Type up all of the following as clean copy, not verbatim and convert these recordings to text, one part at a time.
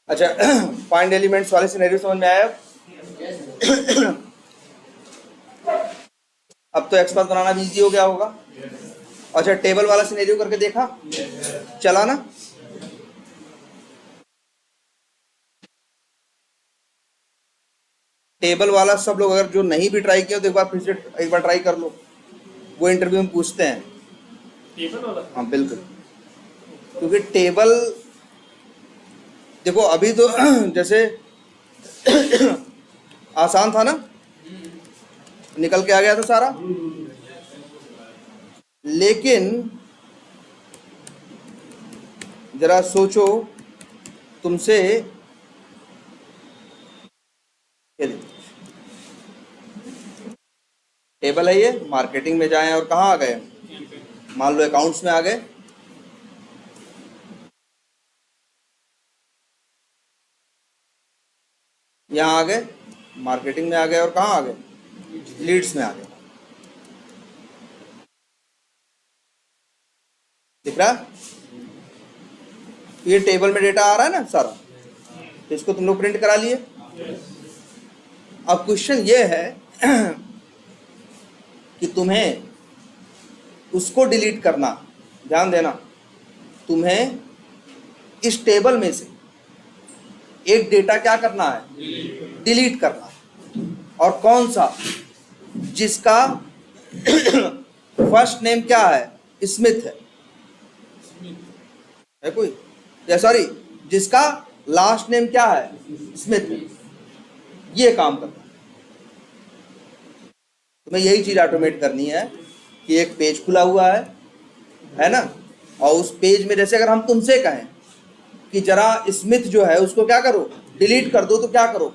अच्छा, find elements वाले scenario समझ में आया? अब तो एक्सपांस बनाना भी इजी हो गया होगा। अच्छा, टेबल वाला सिनेरियो करके देखा? चला ना? टेबल वाला सब लोग अगर जो नहीं भी ट्राई किया तो एक बार फिर से एक बार ट्राई कर लो। वो इंटरव्यू में पूछते हैं टेबल वाला। हाँ बिल्कुल, क्योंकि टेबल देखो अभी तो जैसे आसान था ना, निकल के आ गया था सारा, लेकिन जरा सोचो, तुमसे ये देखो, टेबल है ये, मार्केटिंग में जाएं और कहाँ आ गए, मान लो अकाउंट्स में आ गए, यहाँ आ गए, मार्केटिंग में आ गए और कहाँ आ गए, लीड्स में आ गए। दिख रहा? ये टेबल में डेटा आ रहा है ना सारा, तो इसको तुम लोग प्रिंट करा लिए। अब क्वेश्चन ये है कि तुम्हें उसको डिलीट करना, ध्यान देना, तुम्हें इस टेबल में से एक डेटा क्या करना है, डिलीट करना। और कौन सा? जिसका फर्स्ट नेम क्या है, स्मिथ है कोई, या सॉरी जिसका लास्ट नेम क्या है, स्मिथ है। ये काम करना है तुम्हें, यही चीज ऑटोमेट करनी है कि एक पेज खुला हुआ है ना, और उस पेज में जैसे अगर हम तुमसे कहें कि जरा स्मिथ जो है उसको क्या करो, डिलीट कर दो, तो क्या करो,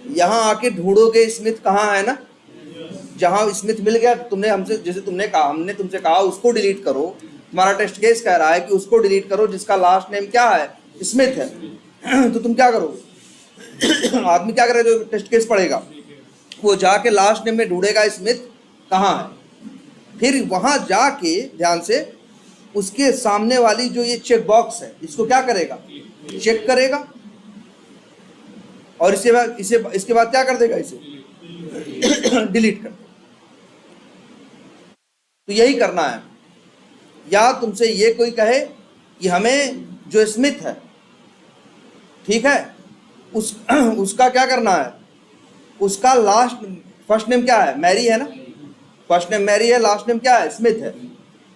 यहां आके ढूंढोगे स्मिथ कहाँ है ना, जहां स्मिथ मिल गया तुमने हमसे, जैसे तुमने कहा, हमने तुमसे कहा उसको डिलीट करो, तुम्हारा टेस्ट केस कह रहा है कि उसको डिलीट करो जिसका लास्ट नेम क्या है, स्मिथ है। तो तुम क्या करोगे, आदमी क्या करेगा जो टेस्ट केस पढ़ेगा, वो जाके लास्ट नेम में ढूंढेगा स्मिथ कहाँ है, फिर वहां जाके ध्यान से उसके सामने वाली जो ये चेक बॉक्स है इसको क्या करेगा, चेक करेगा, और इसके बाद क्या कर देगा, इसे डिलीट कर। तो यही करना है। या तुमसे ये कोई कहे कि हमें जो स्मिथ है, ठीक है, उसका क्या करना है, उसका लास्ट फर्स्ट नेम क्या है, मैरी है ना, फर्स्ट नेम मैरी है, लास्ट नेम क्या है, स्मिथ है।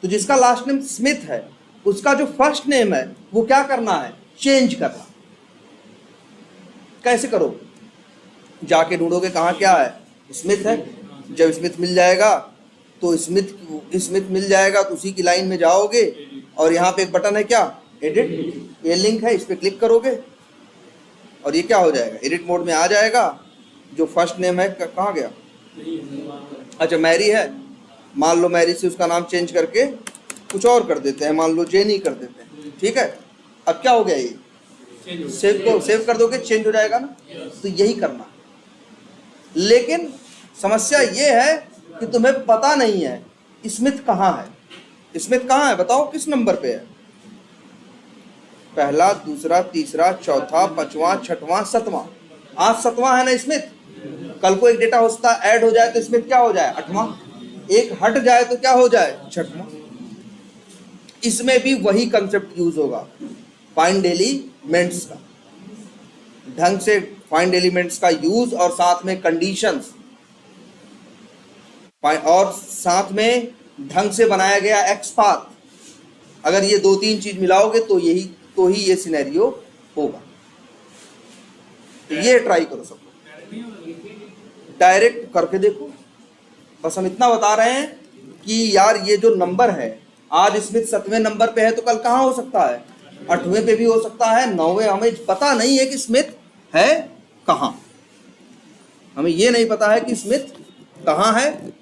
तो जिसका लास्ट नेम स्मिथ है उसका जो फर्स्ट नेम है वो क्या करना है, चेंज करना। कैसे करो, जाके ढूंढोगे कहाँ क्या है, स्मिथ है, जब स्मिथ मिल जाएगा तो स्मिथ मिल जाएगा तो उसी की लाइन में जाओगे, और यहाँ पे एक बटन है क्या, एडिट, ये लिंक है, इस पर क्लिक करोगे और ये क्या हो जाएगा, एडिट मोड में आ जाएगा। जो फर्स्ट नेम है कहाँ गया, अच्छा मैरी है, मान लो मैरी से उसका नाम चेंज करके कुछ और कर देते हैं, मान लो जेनी कर देते हैं, ठीक है। अब क्या हो गया, ये सेव कर दोगे, चेंज हो जाएगा ना। तो यही करना, लेकिन समस्या ये है कि तुम्हें पता नहीं है स्मिथ कहाँ है। स्मिथ कहाँ है बताओ, किस नंबर पे है, पहला, दूसरा, तीसरा, चौथा, पांचवा, छठवां, सातवां, आज सातवां है ना स्मिथ। कल को एक डेटा हो सकता है ऐड हो जाए तो स्मिथ क्या हो जाए, आठवां, एक हट जाए तो क्या हो जाए, छठवां। इसमें भी वही कंसेप्ट यूज होगा, फाइंड एलिमेंट्स का, ढंग से फाइंड एलिमेंट्स का यूज, और साथ में कंडीशंस, और साथ में ढंग से बनाया गया एक्स पाथ। अगर ये दो तीन चीज मिलाओगे तो ही ये सिनेरियो होगा। तो ये ट्राई करो सब, डायरेक्ट करके देखो। बस हम इतना बता रहे हैं कि यार ये जो नंबर है, आज स्मिथ 7वें नंबर पे है तो कल कहाँ हो सकता है, 8वें पे भी हो सकता है, 9वें। हमें पता नहीं है कि स्मिथ है कहाँ, हमें ये नहीं पता है कि स्मिथ कहाँ है,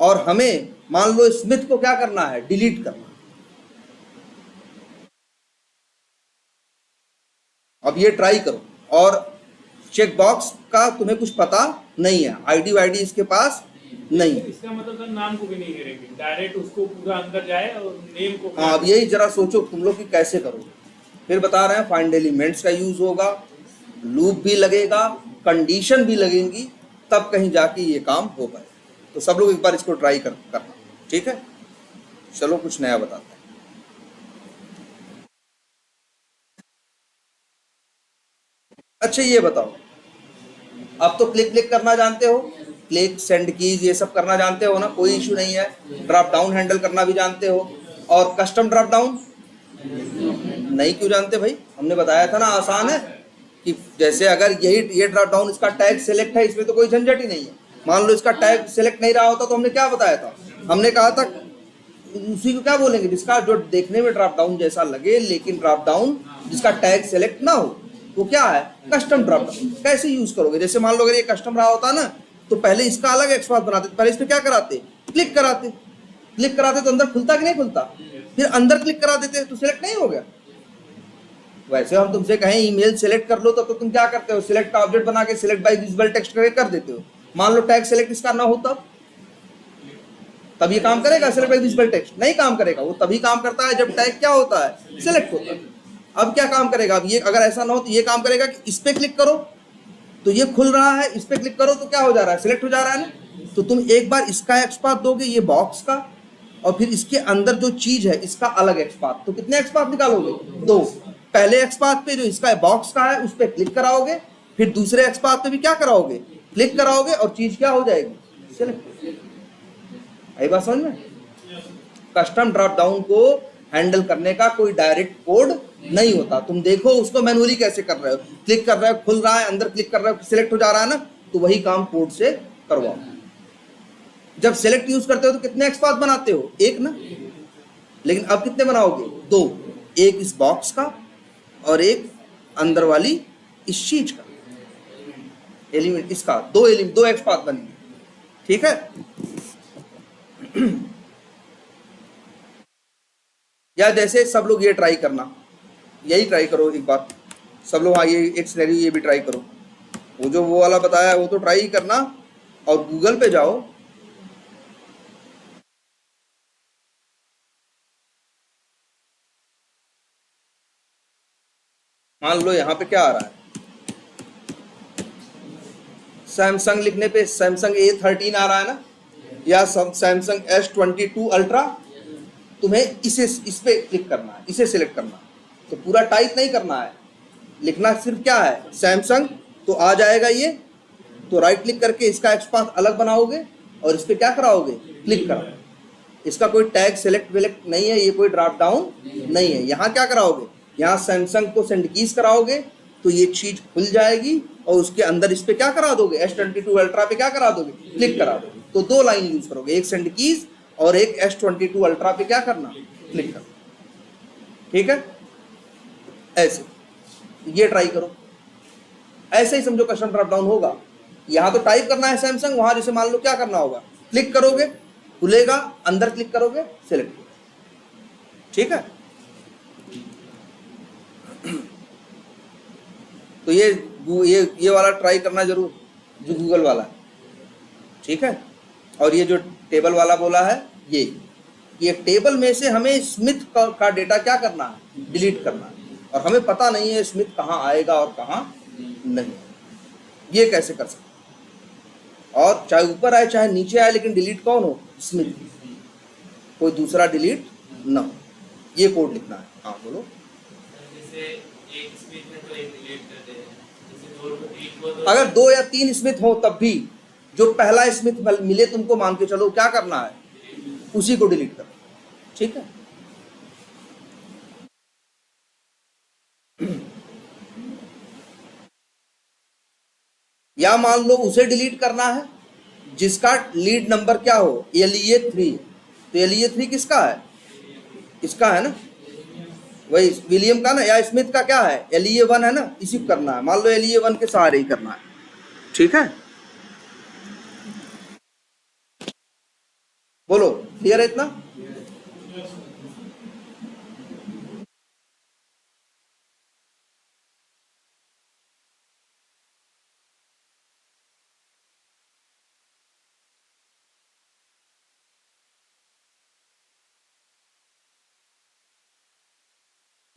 और हमें मान लो स्मिथ को क्या करना है, डिलीट करना। अब ये ट्राई करो, और चेक बॉक्स का तुम्हें कुछ पता नहीं है, आईडी वाईडी इसके पास नहीं है। इसका मतलब नाम को भी नहीं करेंगे, डायरेक्ट उसको पूरा अंदर जाए और नेम को। हाँ, अब यही जरा सोचो तुम लोग कि कैसे करोगे, फिर बता रहे हैं फाइंड एलिमेंट्स का यूज होगा, लूप भी लगेगा, कंडीशन भी लगेंगी, तब कहीं जाके ये काम हो पाए। तो सब लोग एक बार इसको ट्राई करना, ठीक है। चलो कुछ नया बताते हैं। अच्छा ये बताओ, अब तो क्लिक क्लिक करना जानते हो, क्लिक सेंड कीज ये सब करना जानते हो ना, कोई इशू नहीं है। ड्रॉप डाउन हैंडल करना भी जानते हो, और कस्टम ड्रॉप डाउन नहीं क्यों जानते भाई? हमने बताया था ना, आसान है कि जैसे अगर ये ड्रॉप डाउन इसका टैग सेलेक्ट है, इसमें तो कोई झंझट ही नहीं है। मान लो इसका टैग सेलेक्ट नहीं रहा होता तो हमने क्या बताया था? हमने कहा था उसी को क्या बोलेंगे, जिसका जो देखने में ड्रॉप डाउन जैसा लगे लेकिन ड्रॉप डाउन जिसका टैग सेलेक्ट ना हो, वो क्या है? Custom drop down. कैसे यूज करोगे? जैसे मान लो अगर ये कस्टम रहा होता ना, तो पहले इसका अलग एक्सपाथ बनाते, पहले इस पे क्या कराते? क्लिक कराते, क्लिक कराते तो अंदर खुलता कि नहीं खुलता, फिर अंदर क्लिक करा देते तो सिलेक्ट नहीं हो गया। वैसे हम तुमसे कहें ईमेल सेलेक्ट कर लो, तो तुम क्या करते हो? सिलेक्ट का ऑब्जेक्ट बना के सिलेक्ट बाय विजिबल टेक्स्ट करके कर देते हो। मान लो टैग सेलेक्ट इसका ना हो, तब ये काम करेगा? सिलेक्ट बाय विजिबल टेक्स्ट नहीं काम करेगा। वो तभी काम करता है जब टैग क्या होता है? सिलेक्ट होता है। अब क्या काम करेगा? अब ये अगर ऐसा ना हो तो ये काम करेगा कि इस पे क्लिक करो तो ये खुल रहा है, इस पे क्लिक करो तो क्या हो जा रहा है? सिलेक्ट हो जा रहा है ना। तो तुम एक बार इसका एक्सपाथ दोगे, ये बॉक्स का, और फिर इसके अंदर जो चीज है इसका अलग एक्सपाथ। तो कितने एक्सपाथ निकालोगे? 2। पहले एक्सपाथ पे जो इसका बॉक्स का है उस पर क्लिक कराओगे, फिर दूसरे एक्सपाथ पे भी क्या कराओगे? क्लिक कराओगे, और चीज क्या हो जाएगी? सिलेक्ट। आई बात समझ में? कस्टम ड्रॉप डाउन को हैंडल करने का कोई डायरेक्ट कोड नहीं होता। तुम देखो उसको मैनुअली कैसे कर रहे हो, क्लिक कर रहे हो, खुल रहा है, अंदर क्लिक कर रहे हो, सिलेक्ट हो जा रहा है ना, तो वही काम कोड से करवाओ। जब सिलेक्ट यूज करते हो तो कितने एक्सपाथ बनाते हो? 1 ना। लेकिन अब कितने बनाओगे? 2। एक इस बॉक्स का और एक अंदर वाली इस चीज का एलिमेंट, इसका 2 एलिमेंट, 2 एक्सपाथ बनेंगे, ठीक है। या जैसे सब लोग ये ट्राई करना, यही ट्राई करो एक बार सब लोग। हाँ ये एक सिनेरियो ये भी ट्राई करो, वो जो वो वाला बताया वो तो ट्राई ही करना, और गूगल पे जाओ, मान लो यहाँ पे क्या आ रहा है, सैमसंग लिखने पे सैमसंग A13 आ रहा है ना, या सैमसंग S22 अल्ट्रा। तुम्हें इस पे क्लिक करना है, इसे सिलेक्ट करना है, तो पूरा टाइप नहीं करना है, लिखना सिर्फ क्या है? सैमसंग। तो आ जाएगा ये, तो राइट क्लिक करके इसका एक्सपाथ अलग बनाओगे और इस पे क्या कराओगे? क्लिक कराओगे। इसका कोई टैग सेलेक्ट वेलेक्ट नहीं है, ये कोई ड्रॉप डाउन नहीं है। यहाँ क्या कराओगे? यहाँ सैमसंग को सेंड कीज कराओगे तो ये चीज खुल जाएगी, और उसके अंदर इस पे क्या करा दोगे? S22 अल्ट्रा पे क्या करा दोगे? क्लिक करा दोगे। तो 2 लाइन यूज करोगे, एक सेंड कीज और एक S22 अल्ट्रा पे क्या करना? क्लिक करना, ठीक है। ऐसे ये ट्राई करो, ऐसे ही समझो कस्टम ड्रॉप डाउन होगा। यहाँ तो टाइप करना है सैमसंग, वहां जैसे मान लो क्या करना होगा? क्लिक करोगे, खुलेगा, अंदर क्लिक करोगे, सिलेक्ट, ठीक है। तो ये वाला ट्राई करना जरूर, जो गूगल वाला है, ठीक है। और ये जो टेबल वाला बोला है, ये टेबल में से हमें स्मिथ का डेटा क्या करना है? डिलीट करना है, और हमें पता नहीं है स्मिथ कहाँ आएगा और कहाँ नहीं। ये कैसे कर सकते? और चाहे ऊपर आए चाहे नीचे आए, लेकिन डिलीट कौन हो? स्मिथ, कोई दूसरा डिलीट ना हो। ये कोड लिखना है। हाँ बोलो। जैसे एक स्मिथ में तो एक डिलीट करते हैं, जैसे 2 को 3 को तो अगर 2 या 3 स्मिथ हो तब भी जो पहला स्मिथ मिले तुमको, मान के चलो क्या करना है? उसी को डिलीट करना, ठीक है। या मान लो उसे डिलीट करना है जिसका लीड नंबर क्या हो? LEA3। तो LEA3 किसका है? इसका है ना, वही विलियम का ना, या स्मिथ का क्या है? LEA1 है ना, इसी को करना है। मान लो LEA1 के सहारे ही करना है, ठीक है। बोलो, क्लियर है इतना?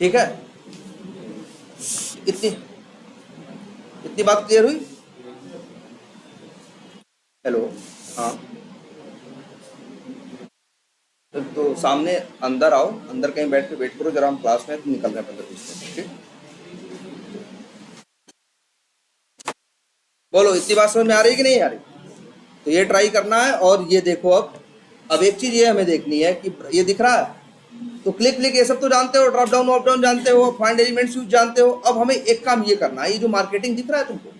ठीक है। इतनी इतनी बात क्लियर हुई? हेलो, हाँ, तो सामने अंदर आओ, अंदर कहीं बैठ के वेट करो जरा, हम क्लास में निकल रहे हैं 15-20 मिनट। ठीक, बोलो इतनी बात समझ में आ रही है कि नहीं आ रही? तो ये ट्राई करना है। और ये देखो, अब एक चीज ये हमें देखनी है कि ये दिख रहा है, तो क्लिक क्लिक ये सब तो जानते हो, ड्रॉप डाउन वॉप डाउन जानते हो, फाइंड एलिमेंट्स यूज जानते हो। अब हमें एक काम ये करना है, ये जो मार्केटिंग दिख रहा है तुमको,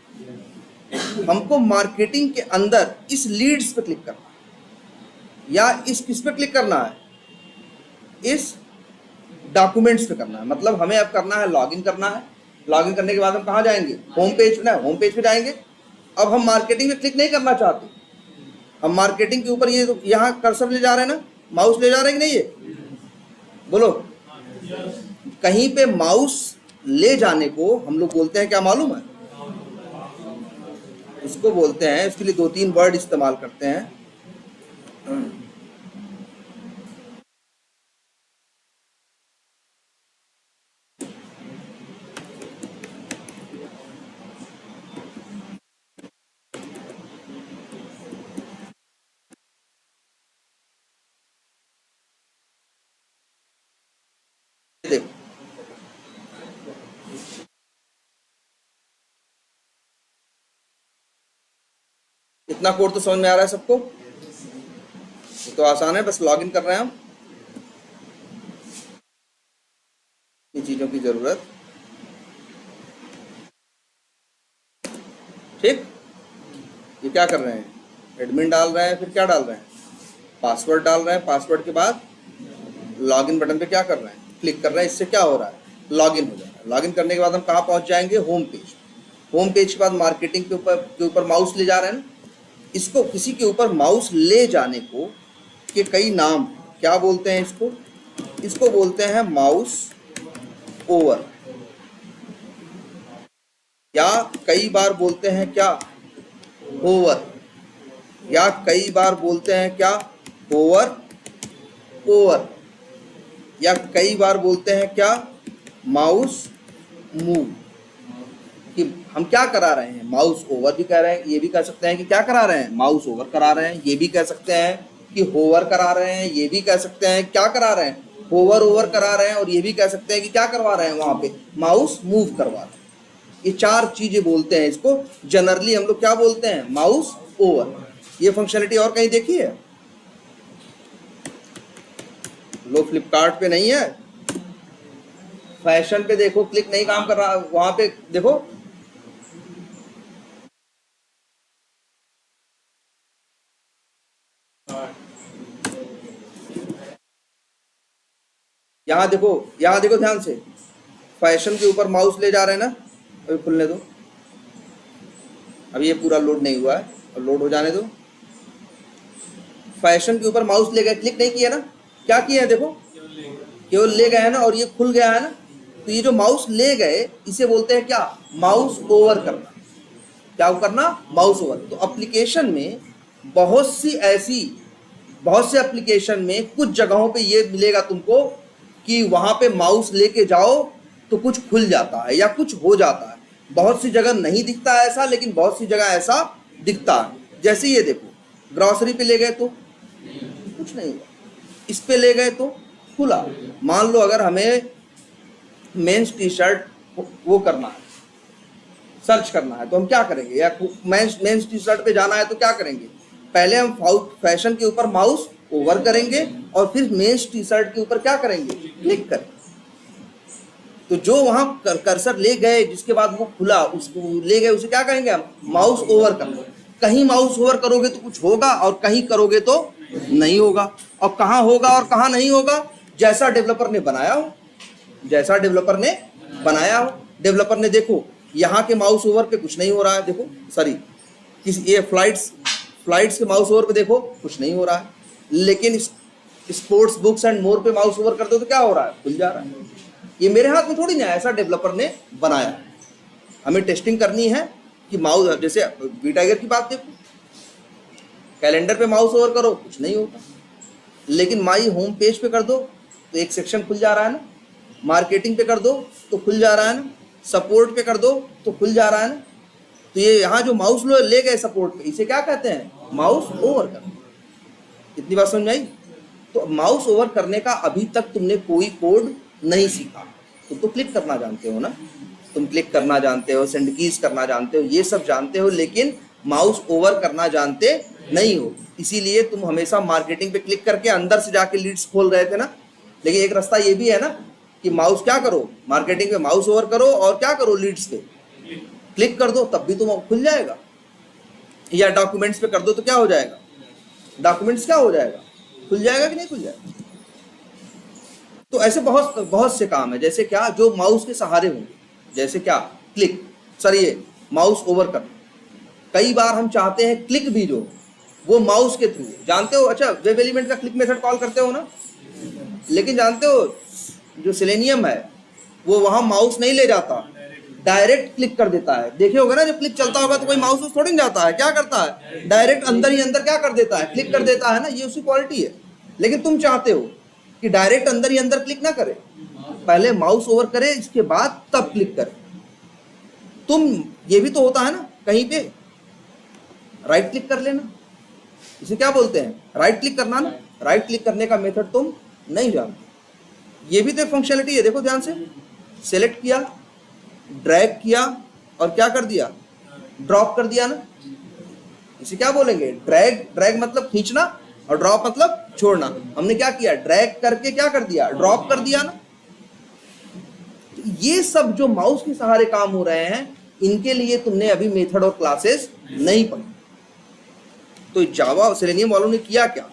हमको मार्केटिंग के अंदर इस लीड्स पे क्लिक करना है, या इस किस पे क्लिक करना है, इस डॉक्यूमेंट्स पे करना है। मतलब हमें अब करना है, लॉगिन करना है। लॉगिन करने के बाद हम कहाँ जाएंगे? होम पेज ना, होम पेज पे जाएंगे। अब हम मार्केटिंग पे क्लिक नहीं करना चाहते, हम मार्केटिंग के ऊपर ये यहाँ कर्सर ले जा रहे हैं ना, माउस ले जा रहे हैं कि नहीं? ये बोलो, कहीं पे माउस ले जाने को हम लोग बोलते हैं क्या मालूम है? उसको बोलते हैं, इसके लिए 2-3 वर्ड इस्तेमाल करते हैं। देखो, इतना कोड तो समझ में आ रहा है सबको? ये तो आसान है, बस लॉगिन कर रहे हैं हम। इन चीजों की जरूरत, ठीक। ये क्या कर रहे हैं? एडमिन डाल रहे हैं, फिर क्या डाल रहे हैं? पासवर्ड डाल रहे हैं। पासवर्ड के बाद लॉगिन बटन पे क्या कर रहे हैं? क्लिक कर रहे हैं। इससे क्या हो रहा है? लॉगिन हो जा रहा है। लॉगिन करने के बाद हम कहाँ पहुँच जाएंगे? Home page. होम पेज के बाद मार्केटिंग के ऊपर माउस ले जा रहे हैं ना, इसको किसी के ऊपर माउस ले जाने को के कई नाम, क्या बोलते हैं इसको? इसको बोलते हैं माउस ओवर, या कई बार बोलते हैं क्या? होवर, या कई बार बोलते हैं क्या? होवर ओवर, या कई बार बोलते हैं क्या? Mouse move. कि हम क्या करा रहे हैं? माउस ओवर भी कह रहे हैं, ये भी कह सकते हैं कि क्या करा रहे हैं? माउस ओवर करा रहे हैं। ये भी कह सकते हैं कि होवर करा रहे हैं। ये भी कह सकते हैं क्या करा रहे हैं? होवर ओवर करा रहे हैं। और ये भी कह सकते हैं कि क्या करवा रहे हैं? वहां पे माउस मूव करवा रहे हैं। ये 4 चीजें बोलते हैं इसको। जनरली हम लोग क्या बोलते हैं? Mouse over. ये फंक्शनलिटी और कहीं देखी है? लो, फ्लिपकार्ट पे नहीं है, फैशन पे देखो, क्लिक नहीं काम कर रहा, वहां पे देखो। यहाँ देखो, यहाँ देखो ध्यान से, फैशन के ऊपर माउस ले जा रहे हैं ना। अभी खुलने दो, अभी ये पूरा लोड नहीं हुआ है, और लोड हो जाने दो। फैशन के ऊपर माउस ले गए, क्लिक नहीं किया ना, क्या किया है? देखो, केवल ले गए हैं ना, और ये खुल गया है ना। तो ये जो माउस ले गए, इसे बोलते हैं क्या? माउस ओवर करना। क्या करना? Mouse over. तो एप्लीकेशन में बहुत से एप्लीकेशन में कुछ जगहों पे ये मिलेगा तुमको कि वहां पे माउस लेके जाओ तो कुछ खुल जाता है या कुछ हो जाता है। बहुत सी जगह नहीं दिखता है ऐसा, लेकिन बहुत सी जगह ऐसा दिखता है। जैसे ये देखो, ग्रॉसरी पे ले गए तो कुछ नहीं हुआ, इस पे ले गए तो खुला। मान लो अगर हमें मेंस टी शर्ट वो करना है, सर्च करना है, तो हम क्या करेंगे? या मेंस टी शर्ट पे जाना है तो क्या करेंगे? पहले हम फैशन के ऊपर माउस ओवर करेंगे और फिर मेंस टी शर्ट के ऊपर क्या करेंगे? क्लिक करेंगे। तो जो वहां कर्सर ले गए, जिसके बाद वो खुला, उसको ले गए, उसे क्या कहेंगे हम? माउस ओवर करना। कहीं माउस ओवर करोगे तो कुछ होगा, और कहीं करोगे तो नहीं होगा। और कहाँ होगा और कहाँ नहीं होगा? जैसा डेवलपर ने बनाया हो, जैसा डेवलपर ने बनाया हो। डेवलपर ने देखो, यहाँ के माउस ओवर पे कुछ नहीं हो रहा है, देखो, सॉरी, ये फ्लाइट्स के माउस ओवर पे देखो कुछ नहीं हो रहा है। लेकिन स्पोर्ट्स बुक्स एंड मोर पे माउस ओवर कर दो तो क्या हो रहा है? खुल जा रहा है। ये मेरे हाथ में थोड़ी ना, ऐसा डेवलपर ने बनाया। हमें टेस्टिंग करनी है कि माउस, जैसे वी टाइगर की बात देखो, कैलेंडर पे माउस ओवर करो कुछ नहीं होता, लेकिन माई होम पेज पे कर दो तो एक सेक्शन खुल जा रहा है ना। मार्केटिंग पे कर दो तो खुल जा रहा है ना। सपोर्ट पे कर दो तो खुल जा रहा है ना। तो ये यहाँ जो माउस ले गए सपोर्ट पे, इसे क्या कहते हैं? माउस ओवर करना। इतनी बात समझ में आई? तो माउस ओवर करने का अभी तक तुमने कोई कोड नहीं सीखा। तुम तो क्लिक करना जानते हो ना, तुम क्लिक करना जानते हो, सेंड कीज करना जानते हो, ये सब जानते हो, लेकिन माउस ओवर करना जानते नहीं हो। इसीलिए तुम हमेशा मार्केटिंग पे क्लिक करके अंदर से जाके लीड्स खोल रहे थे ना। लेकिन एक रास्ता ये भी है ना कि माउस क्या करो, मार्केटिंग पे माउस ओवर करो और क्या करो, लीड्स पे क्लिक कर दो, तब भी तुम खुल जाएगा। या डॉक्यूमेंट्स पे कर दो तो क्या हो जाएगा, डॉक्यूमेंट्स क्या हो जाएगा, खुल जाएगा कि नहीं खुल जाएगा। तो ऐसे बहुत बहुत से काम है, जैसे क्या, जो माउस के सहारे होंगे, जैसे क्या, क्लिक, सर ये माउस ओवर करना। कई बार हम चाहते हैं क्लिक भी जो वो माउस के थ्रू, जानते हो, अच्छा वेब एलिमेंट का क्लिक मेथड कॉल करते हो ना, लेकिन जानते हो जो सेलेनियम है वो वहां माउस नहीं ले जाता, डायरेक्ट क्लिक कर देता है। देखे होगा ना, जब क्लिक चलता होगा तो कोई माउस थोड़ी नहीं जाता है, क्या करता है, डायरेक्ट अंदर ही अंदर क्या कर देता है, क्लिक कर देता है ना, ये उसकी क्वालिटी है। लेकिन तुम चाहते हो कि डायरेक्ट अंदर ही अंदर क्लिक ना करे, पहले माउस ओवर करे, इसके बाद तब क्लिक करे। तुम, ये भी तो होता है ना, कहीं पे राइट क्लिक कर लेना, इसे क्या बोलते हैं, राइट क्लिक करना ना। राइट क्लिक करने का मेथड तुम नहीं जानते, ये भी तो फंक्शनलिटी है। देखो ध्यान से, सेलेक्ट किया, ड्रैग किया और क्या कर दिया, ड्रॉप कर दिया ना, इसे क्या बोलेंगे, ड्रैग। ड्रैग मतलब खींचना और ड्रॉप मतलब छोड़ना। हमने क्या किया, ड्रैग करके क्या कर दिया, ड्रॉप कर दिया ना। ये सब जो माउस के सहारे काम हो रहे हैं, इनके लिए तुमने अभी मेथड और क्लासेस नहीं पढ़ी। तो जावा सेलेनियम वालों ने किया क्या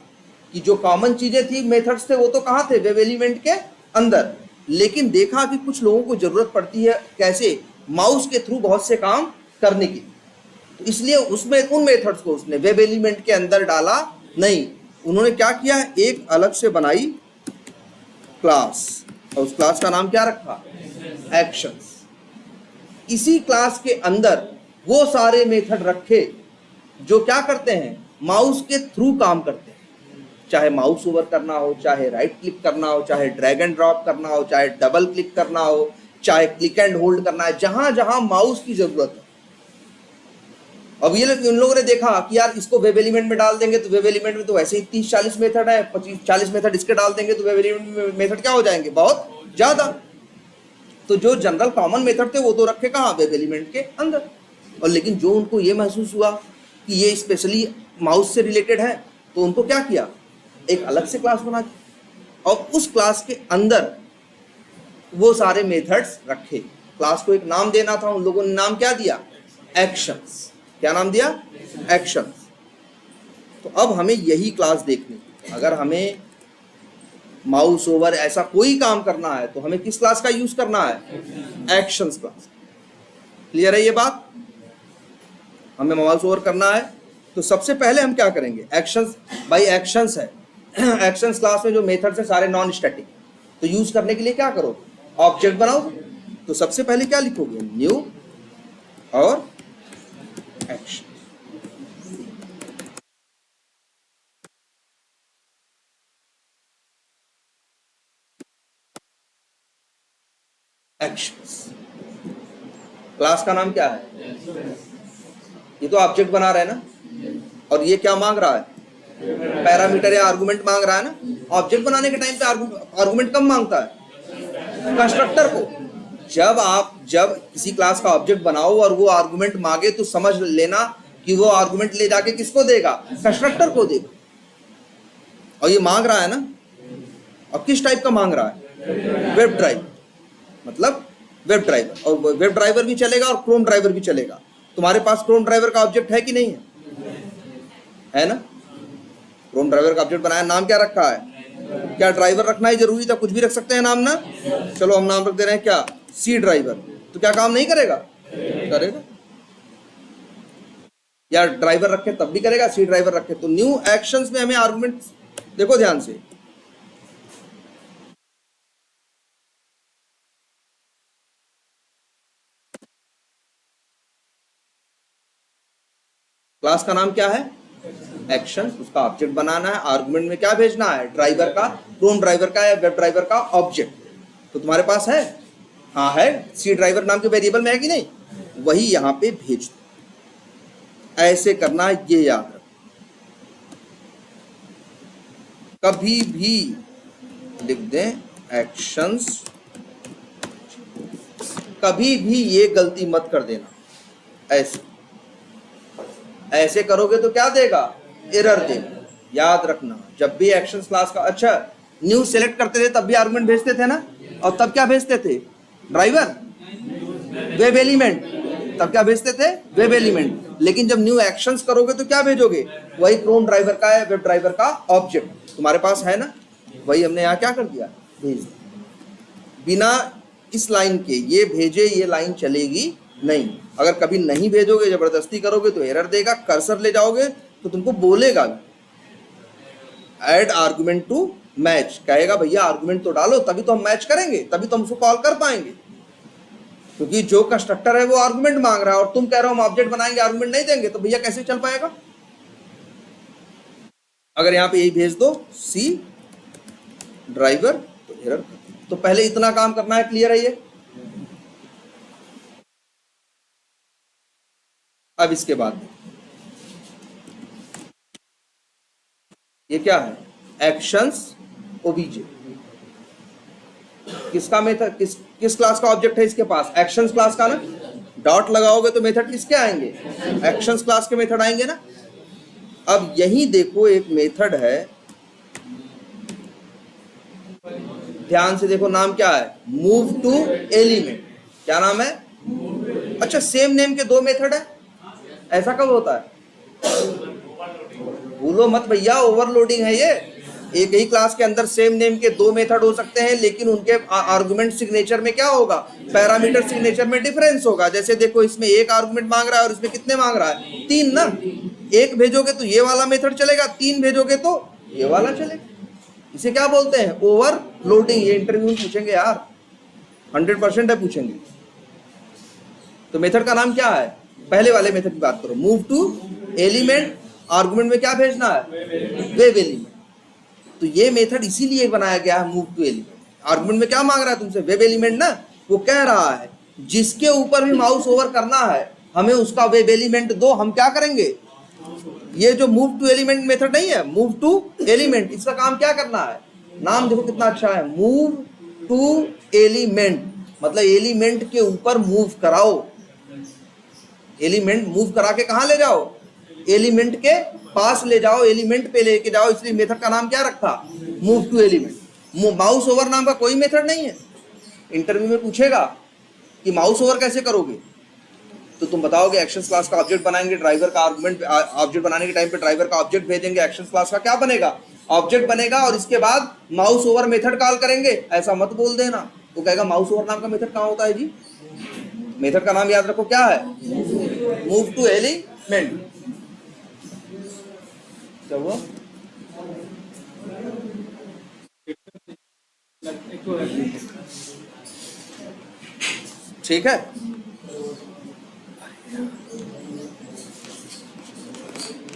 कि जो कॉमन चीजें थी, मेथड्स थे, वो तो कहाँ थे, वेब एलिमेंट के अंदर। लेकिन देखा कि कुछ लोगों को जरूरत पड़ती है कैसे, माउस के थ्रू बहुत से काम करने की, तो इसलिए उसमें उन मेथड्स को उसने वेब एलिमेंट के अंदर डाला नहीं। उन्होंने क्या किया, एक अलग से बनाई क्लास, और उस क्लास का नाम क्या रखा, एक्शंस। इसी क्लास के अंदर वो सारे मेथड रखे जो क्या करते हैं, माउस के थ्रू काम करते हैं। चाहे माउस ओवर करना हो, चाहे राइट क्लिक करना हो, चाहे ड्रैग एंड ड्रॉप करना हो, चाहे डबल क्लिक करना हो, चाहे क्लिक एंड होल्ड करना है, जहां जहां माउस की जरूरत है। अब ये उन लोगों ने देखा कि यार इसको वेब एलिमेंट में डाल देंगे तो वेब एलिमेंट में तो वैसे ही 30-40 मेथड है, 25-40 मेथड इसके डाल देंगे तो वेब एलिमेंट मेथड क्या हो जाएंगे, बहुत ज्यादा। तो जो जनरल कॉमन मेथड थे वो तो रखे कहाँ, वेब एलिमेंट के अंदर। और लेकिन जो उनको ये महसूस हुआ कि ये स्पेशली माउस से रिलेटेड है, तो उनको क्या किया, एक अलग से क्लास बना दी और उस क्लास के अंदर वो सारे मेथड्स रखे। क्लास को एक नाम देना था, उन लोगों ने नाम क्या दिया, एक्शंस। क्या नाम दिया, एक्शंस। तो अब हमें यही क्लास देखनी, अगर हमें माउस ओवर ऐसा कोई काम करना है तो हमें किस क्लास का यूज करना है, एक्शंस क्लास। क्लियर है ये बात? हमें माउस ओवर करना है तो सबसे पहले हम क्या करेंगे, एक्शंस। भाई एक्शंस है, एक्शंस क्लास में जो मेथड्स हैं सारे नॉन स्टैटिक, तो यूज करने के लिए क्या करो, ऑब्जेक्ट बनाओ। तो सबसे पहले क्या लिखोगे, न्यू और एक्शन। एक्शंस क्लास का नाम क्या है, ये तो ऑब्जेक्ट बना रहे हैं ना, और ये क्या मांग रहा है, पैरामीटर या आर्गुमेंट मांग रहा है ना। ऑब्जेक्ट बनाने के टाइम पे आर्गुमेंट कब मांगता है, कंस्ट्रक्टर को। जब किसी क्लास का ऑब्जेक्ट बनाओ और वो आर्गुमेंट मांगे तो समझ लेना कि वो आर्गुमेंट ले जाके किसको देगा, कंस्ट्रक्टर को देगा। और ये मांग रहा है ना, और किस टाइप का मांग रहा है, वेब ड्राइवर, मतलब वेब ड्राइवर। और वेब ड्राइवर भी चलेगा और क्रोम ड्राइवर भी चलेगा। तुम्हारे पास क्रोम ड्राइवर का ऑब्जेक्ट है कि नहीं है ना, क्रोम ड्राइवर का ऑब्जेक्ट बनाया, नाम क्या रखा है, क्या ड्राइवर रखना ही जरूरी था, कुछ भी रख सकते हैं नाम ना। चलो हम नाम रख दे रहे हैं क्या, सी ड्राइवर। तो क्या काम नहीं करेगा, करेगा। या ड्राइवर रखे तब भी करेगा, सी ड्राइवर रखे। तो न्यू एक्शंस में हमें आर्गुमेंट देखो ध्यान से, क्लास का नाम क्या है, एक्शंस। उसका ऑब्जेक्ट बनाना है, आर्गुमेंट में क्या भेजना है, ड्राइवर का, क्रोम ड्राइवर का या वेब ड्राइवर का ऑब्जेक्ट। तो तुम्हारे पास है, हाँ है, सी ड्राइवर नाम के वेरिएबल में है कि नहीं, वही यहाँ पे भेज दो। ऐसे करना है, ये याद रखो। कभी भी लिख दें एक्शंस, कभी भी ये गलती मत कर देना। ऐसे ऐसे करोगे तो क्या देगा, एरर देगा। याद रखना, जब भी एक्शंस क्लास का, अच्छा न्यू सेलेक्ट करते थे तब भी आर्गुमेंट भेजते थे ना, और तब क्या भेजते थे, ड्राइवर वेब एलिमेंट, तब क्या भेजते थे, वेब एलिमेंट। लेकिन जब न्यू एक्शंस करोगे तो क्या भेजोगे, वही क्रोम ड्राइवर का है, वेब ड्राइवर का ऑब्जेक्ट तुम्हारे पास है ना, वही हमने यहाँ क्या कर दिया, भेज दिया। बिना इस लाइन के ये भेजे ये लाइन चलेगी नहीं। अगर कभी नहीं भेजोगे, जबरदस्ती करोगे तो एरर देगा। कर्सर ले जाओगे तो तुमको बोलेगा ऐड आर्गुमेंट टू मैच, कहेगा भैया आर्गुमेंट तो डालो, तभी तो हम मैच करेंगे, तभी तो हम उसको कॉल कर पाएंगे। क्योंकि जो कंस्ट्रक्टर है वो आर्गुमेंट मांग रहा है और तुम कह रहे हो हम ऑब्जेक्ट बनाएंगे आर्गुमेंट नहीं देंगे, तो भैया कैसे चल पाएगा। अगर यहाँ पे यही भेज दो सी ड्राइवर तो एरर। तो पहले इतना काम करना है, क्लियर है ये। अब इसके बाद ये क्या है, एक्शंस ओबीजे। किसका मेथड, किस क्लास का ऑब्जेक्ट है इसके पास, एक्शंस क्लास का ना। डॉट लगाओगे तो मेथड किसके आएंगे, एक्शंस क्लास के मेथड आएंगे ना। अब यही देखो एक मेथड है, ध्यान से देखो, नाम क्या है, मूव टू एलिमेंट। क्या नाम है, अच्छा सेम नेम के दो मेथड है, ऐसा कब होता है, भूलो मत भैया, ओवरलोडिंग है ये। एक ही क्लास के अंदर सेम नेम के दो मेथड हो सकते हैं, लेकिन उनके आर्गुमेंट सिग्नेचर में क्या होगा, पैरामीटर सिग्नेचर में डिफरेंस होगा। जैसे देखो इसमें एक आर्गुमेंट मांग रहा है और इसमें कितने मांग रहा है, 3 ना। एक भेजोगे तो ये वाला मेथड चलेगा, 3 भेजोगे तो ये वाला चलेगा। इसे क्या बोलते हैं, ओवरलोडिंग। ये इंटरव्यू में पूछेंगे यार, 100% है पूछेंगे। तो मेथड का नाम क्या है, पहले वाले मेथड की बात करो, मूव टू एलिमेंट, आर्गुमेंट में क्या भेजना है, वेब एलिमेंट। तो ये मेथड इसीलिए बनाया गया है, मूव टू एलिमेंट। आर्गुमेंट में क्या मांग रहा है तुमसे, वेब एलिमेंट ना। वो कह रहा है जिसके ऊपर भी माउस ओवर करना है हमें उसका वेब एलिमेंट दो, हम क्या करेंगे। ये जो मूव टू एलिमेंट मेथड नहीं है, मूव टू एलिमेंट, इसका काम क्या करना है, नाम देखो कितना अच्छा है, मूव टू एलिमेंट, मतलब एलिमेंट के ऊपर मूव कराओ। एलिमेंट मूव करा के कहां ले जाओ, एलिमेंट के पास ले जाओ, एलिमेंट पे लेके जाओ, इसलिए मेथड का नाम क्या रखा, move to element. Mouse over नाम का कोई मेथड नहीं है। इंटरव्यू में पूछेगा कि माउस ओवर कैसे करोगे, तो तुम बताओगे एक्शंस क्लास का ऑब्जेक्ट बनाएंगे, ड्राइवर का आर्गुमेंट, ऑब्जेक्ट बनाने के टाइम पे ड्राइवर का ऑब्जेक्ट भेजेंगे, एक्शंस क्लास का क्या बनेगा, ऑब्जेक्ट बनेगा, और इसके बाद माउस ओवर मेथड कॉल करेंगे। ऐसा मत बोल देना, तो कहेगा माउस ओवर नाम का मेथड कहाँ होता है जी। मेथड का नाम याद रखो, क्या है, मूव टू एलिमेंट। क्या हुआ, ठीक है।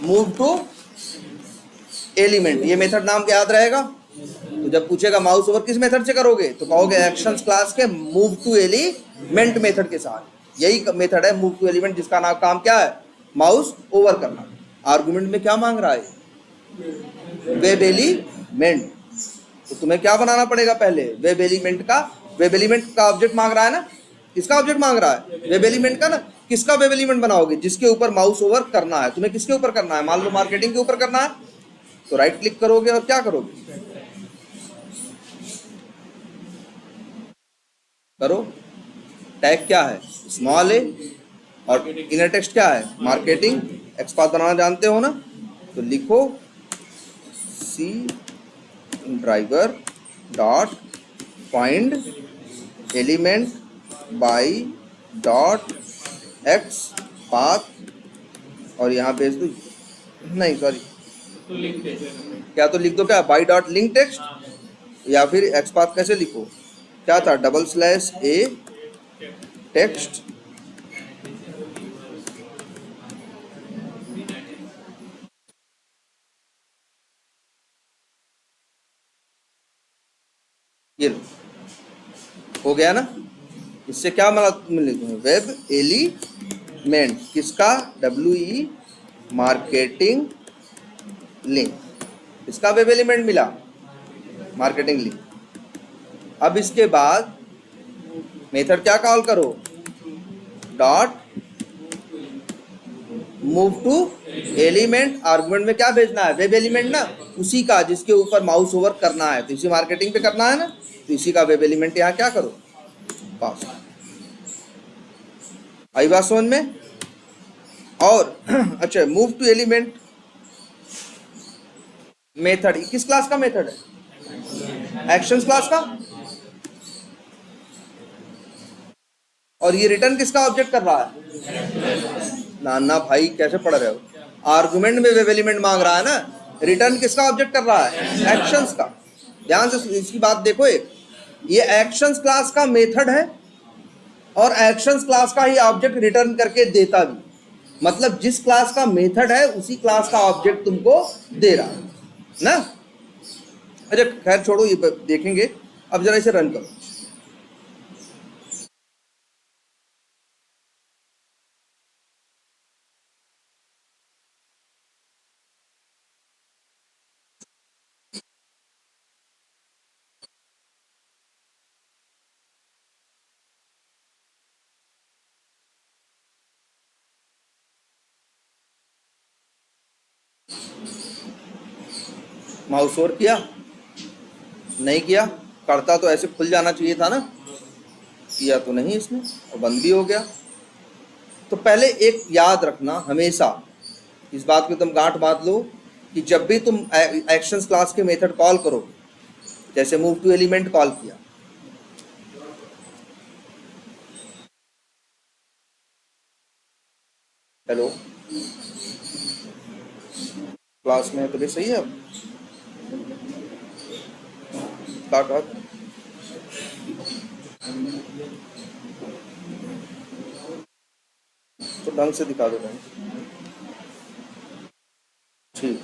मूव टू एलिमेंट, ये मेथड नाम याद रहेगा। तो जब पूछेगा माउस ओवर किस मेथड से करोगे, तो कहोगे एक्शंस क्लास के मूव टू एलिमेंट मेथड के साथ। यही मेथड है मूव टू एलिमेंट, जिसका नाम काम क्या है, माउस ओवर करना। आर्गुमेंट में क्या मांग रहा है, वेब एलिमेंट। तो तुम्हें क्या बनाना पड़ेगा पहले, वेब एलिमेंट का ऑब्जेक्ट मांग रहा है ना, किसका ऑब्जेक्ट मांग रहा है, वेब एलिमेंट का ना। किसका वेब एलिमेंट बनाओगे, जिसके ऊपर माउस ओवर करना है। तुम्हें किसके ऊपर करना है, मान लो मार्केटिंग के ऊपर करना है, तो राइट क्लिक करोगे और क्या करोगे, करो टैग क्या है, स्मॉल ए, और इनर टेक्स्ट क्या है, मार्केटिंग। एक्सपाथ बनाना जानते हो ना, तो लिखो C driver dot find element by dot X path, और यहाँ भेज दो, नहीं सॉरी, तो लिंक दे क्या तो लिख दो, क्या बाई डॉट लिंक टेक्स्ट, या फिर एक्स पाथ कैसे लिखो, क्या था, /a टेक्स्ट, ये लो, हो गया ना। इससे क्या मतलब वेब एलिमेंट किसका, WE मार्केटिंग लिंक, इसका वेब एलिमेंट मिला, मार्केटिंग लिंक। अब इसके बाद मेथड क्या कॉल करो, dot move to element, argument में क्या भेजना है, वेब एलिमेंट ना, उसी का जिसके ऊपर माउस ओवर करना है, तो इसी मार्केटिंग पे करना है ना, तो इसी का वेब एलिमेंट यहाँ क्या करो, पास। आई बात समझ में। और अच्छा, मूव टू एलिमेंट मेथड किस क्लास का मेथड है, एक्शंस क्लास का, और ये रिटर्न किसका ऑब्जेक्ट कर रहा है, नाना भाई कैसे पढ़ रहे हो, आर्गुमेंट में वेब एलिमेंट मांग रहा है ना, रिटर्न किसका ऑब्जेक्ट कर रहा है, एक्शंस का। ध्यान से इसकी बात देखो, एक ये एक्शंस क्लास का मेथड है और एक्शंस क्लास का ही ऑब्जेक्ट रिटर्न करके देता भी, मतलब जिस क्लास का मेथड है उसी क्लास का ऑब्जेक्ट तुमको दे रहा है ना। अच्छा खैर छोड़ो, ये देखेंगे, अब जरा इसे रन करो। माउस ओवर किया, नहीं किया, करता तो ऐसे खुल जाना चाहिए था ना, किया तो नहीं इसने और बंद भी हो गया। तो पहले एक याद रखना हमेशा, इस बात को तुम गांठ बांध लो कि जब भी तुम एक्शंस क्लास के मेथड कॉल करो, जैसे मूव टू एलिमेंट कॉल किया, हेलो क्लास में तो भी सही है, अब काट काट, तो ढंग से दिखा दो भाई, ठीक,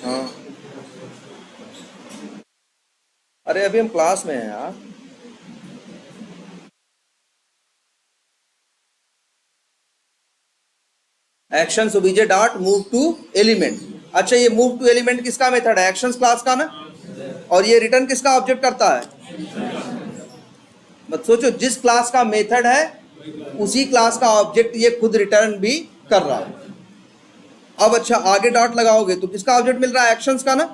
हाँ अरे अभी हम क्लास में हैं यार, action OBJ dot move to element. अच्छा ये मूव टू एलिमेंट किसका मेथड है, एक्शंस क्लास का ना, और ये रिटर्न किसका ऑब्जेक्ट करता है, मत सोचो, जिस क्लास का मेथड है उसी क्लास का ऑब्जेक्ट ये खुद रिटर्न भी कर रहा है। अब अच्छा आगे डॉट लगाओगे तो किसका ऑब्जेक्ट मिल रहा है, एक्शंस का ना,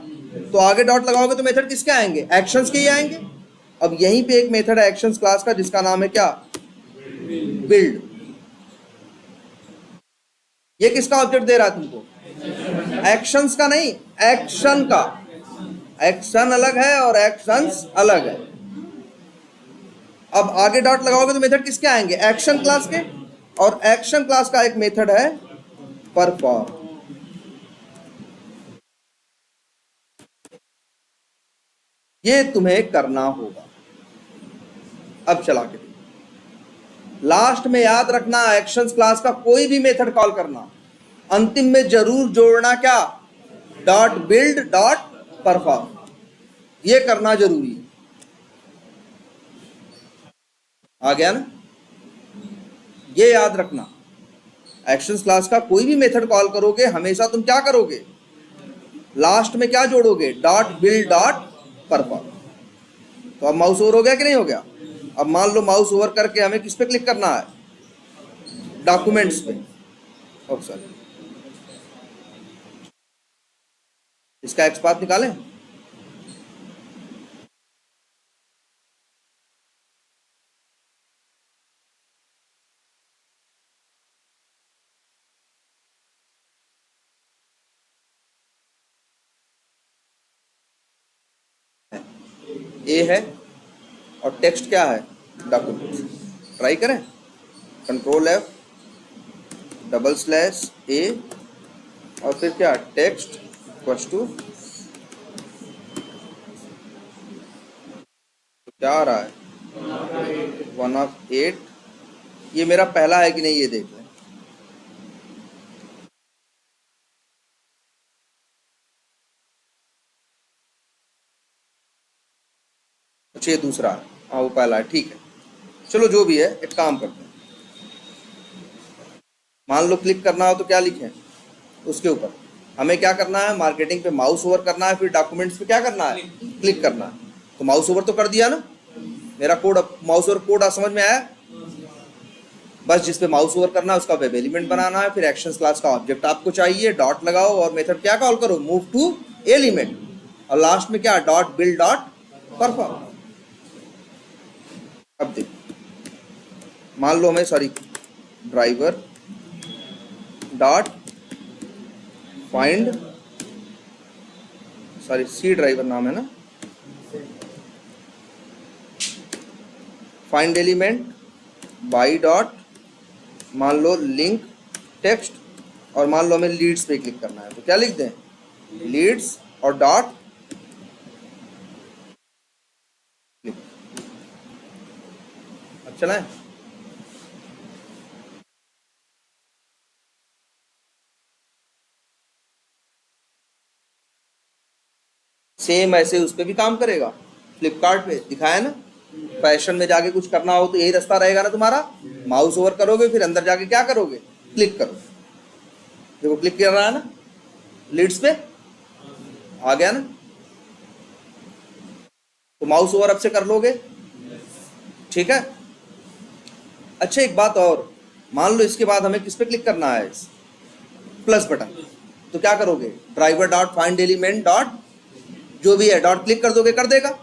तो आगे डॉट लगाओगे तो मेथड किसके आएंगे, एक्शंस के ही आएंगे। अब यहीं पे एक मेथड है एक्शंस क्लास का जिसका नाम है क्या, बिल्ड। ये किसका ऑब्जेक्ट दे रहा है तुमको, एक्शंस का नहीं, एक्शन का। एक्शन अलग है और एक्शंस अलग है। अब आगे डॉट लगाओगे तो मेथड किसके आएंगे, एक्शन क्लास के, और एक्शन क्लास का एक मेथड है परफॉर्म। ये तुम्हें करना होगा। अब चला के लास्ट में याद रखना, एक्शंस क्लास का कोई भी मेथड कॉल करना, अंतिम में जरूर जोड़ना क्या, डॉट बिल्ड डॉट परफॉर्म, ये करना जरूरी है। आ गया ना, ये याद रखना, एक्शंस क्लास का कोई भी मेथड कॉल करोगे हमेशा तुम क्या करोगे, लास्ट में क्या जोड़ोगे, डॉट बिल्ड डॉट परफॉर्म। तो अब माउस ओवर हो गया कि नहीं हो गया। अब मान लो माउस ओवर करके हमें किस पे क्लिक करना है, डॉक्यूमेंट्स पे, ऑप्शन, इसका एक्सपाथ निकालें, ए है और टेक्स्ट क्या है, डॉक्यूमेंट्स। ट्राई करें, control F double slash A और फिर क्या, टेक्स्ट इक्वल्स टू, क्या आ रहा है, 1 of 8। ये मेरा पहला है कि नहीं ये देख लें, अच्छा ये दूसरा है, हाँ वो पहला है, ठीक है। चलो जो भी है, एक काम करते हैं, मान लो क्लिक करना हो तो क्या लिखें उसके ऊपर, हमें क्या करना है, मार्केटिंग पे माउस ओवर करना है, फिर डॉक्यूमेंट्स पे क्या करना है, क्लिक करना है। तो माउस ओवर तो कर दिया ना, मेरा कोड, माउस ओवर कोड समझ में आया। बस जिस पे माउस ओवर करना है उसका वेब एलिमेंट बनाना है, फिर एक्शंस क्लास का ऑब्जेक्ट आपको चाहिए, डॉट लगाओ और मेथड क्या कॉल करो, मूव टू एलिमेंट, और लास्ट में क्या, डॉट बिल्ड डॉट परफॉर्म। अब देखो, मान लो हमें, sorry, driver dot find, sorry see driver नाम है ना, फाइंड एलिमेंट बाई डॉट, मान लो लिंक टेक्स्ट, और मान लो हमें लीड्स पे क्लिक करना है, तो क्या लिख दें, लीड्स और डॉट क्लिक। अब चला है, सेम ऐसे उस पे भी काम करेगा, फ्लिपकार्ट पे दिखाया ना, फैशन में जाके कुछ करना हो तो यही रास्ता रहेगा ना तुम्हारा, माउस ओवर करोगे, फिर अंदर जाके क्या करोगे, क्लिक करोगे। देखो क्लिक कर रहा है ना, लीड्स पे आ गया ना, तो माउस ओवर अब से कर लोगे, ठीक है। अच्छा एक बात और, मान लो इसके बाद हमें किस पे क्लिक करना है, प्लस बटन, तो क्या करोगे, driver dot find element dot जो भी है डॉट क्लिक कर दोगे, कर देगा।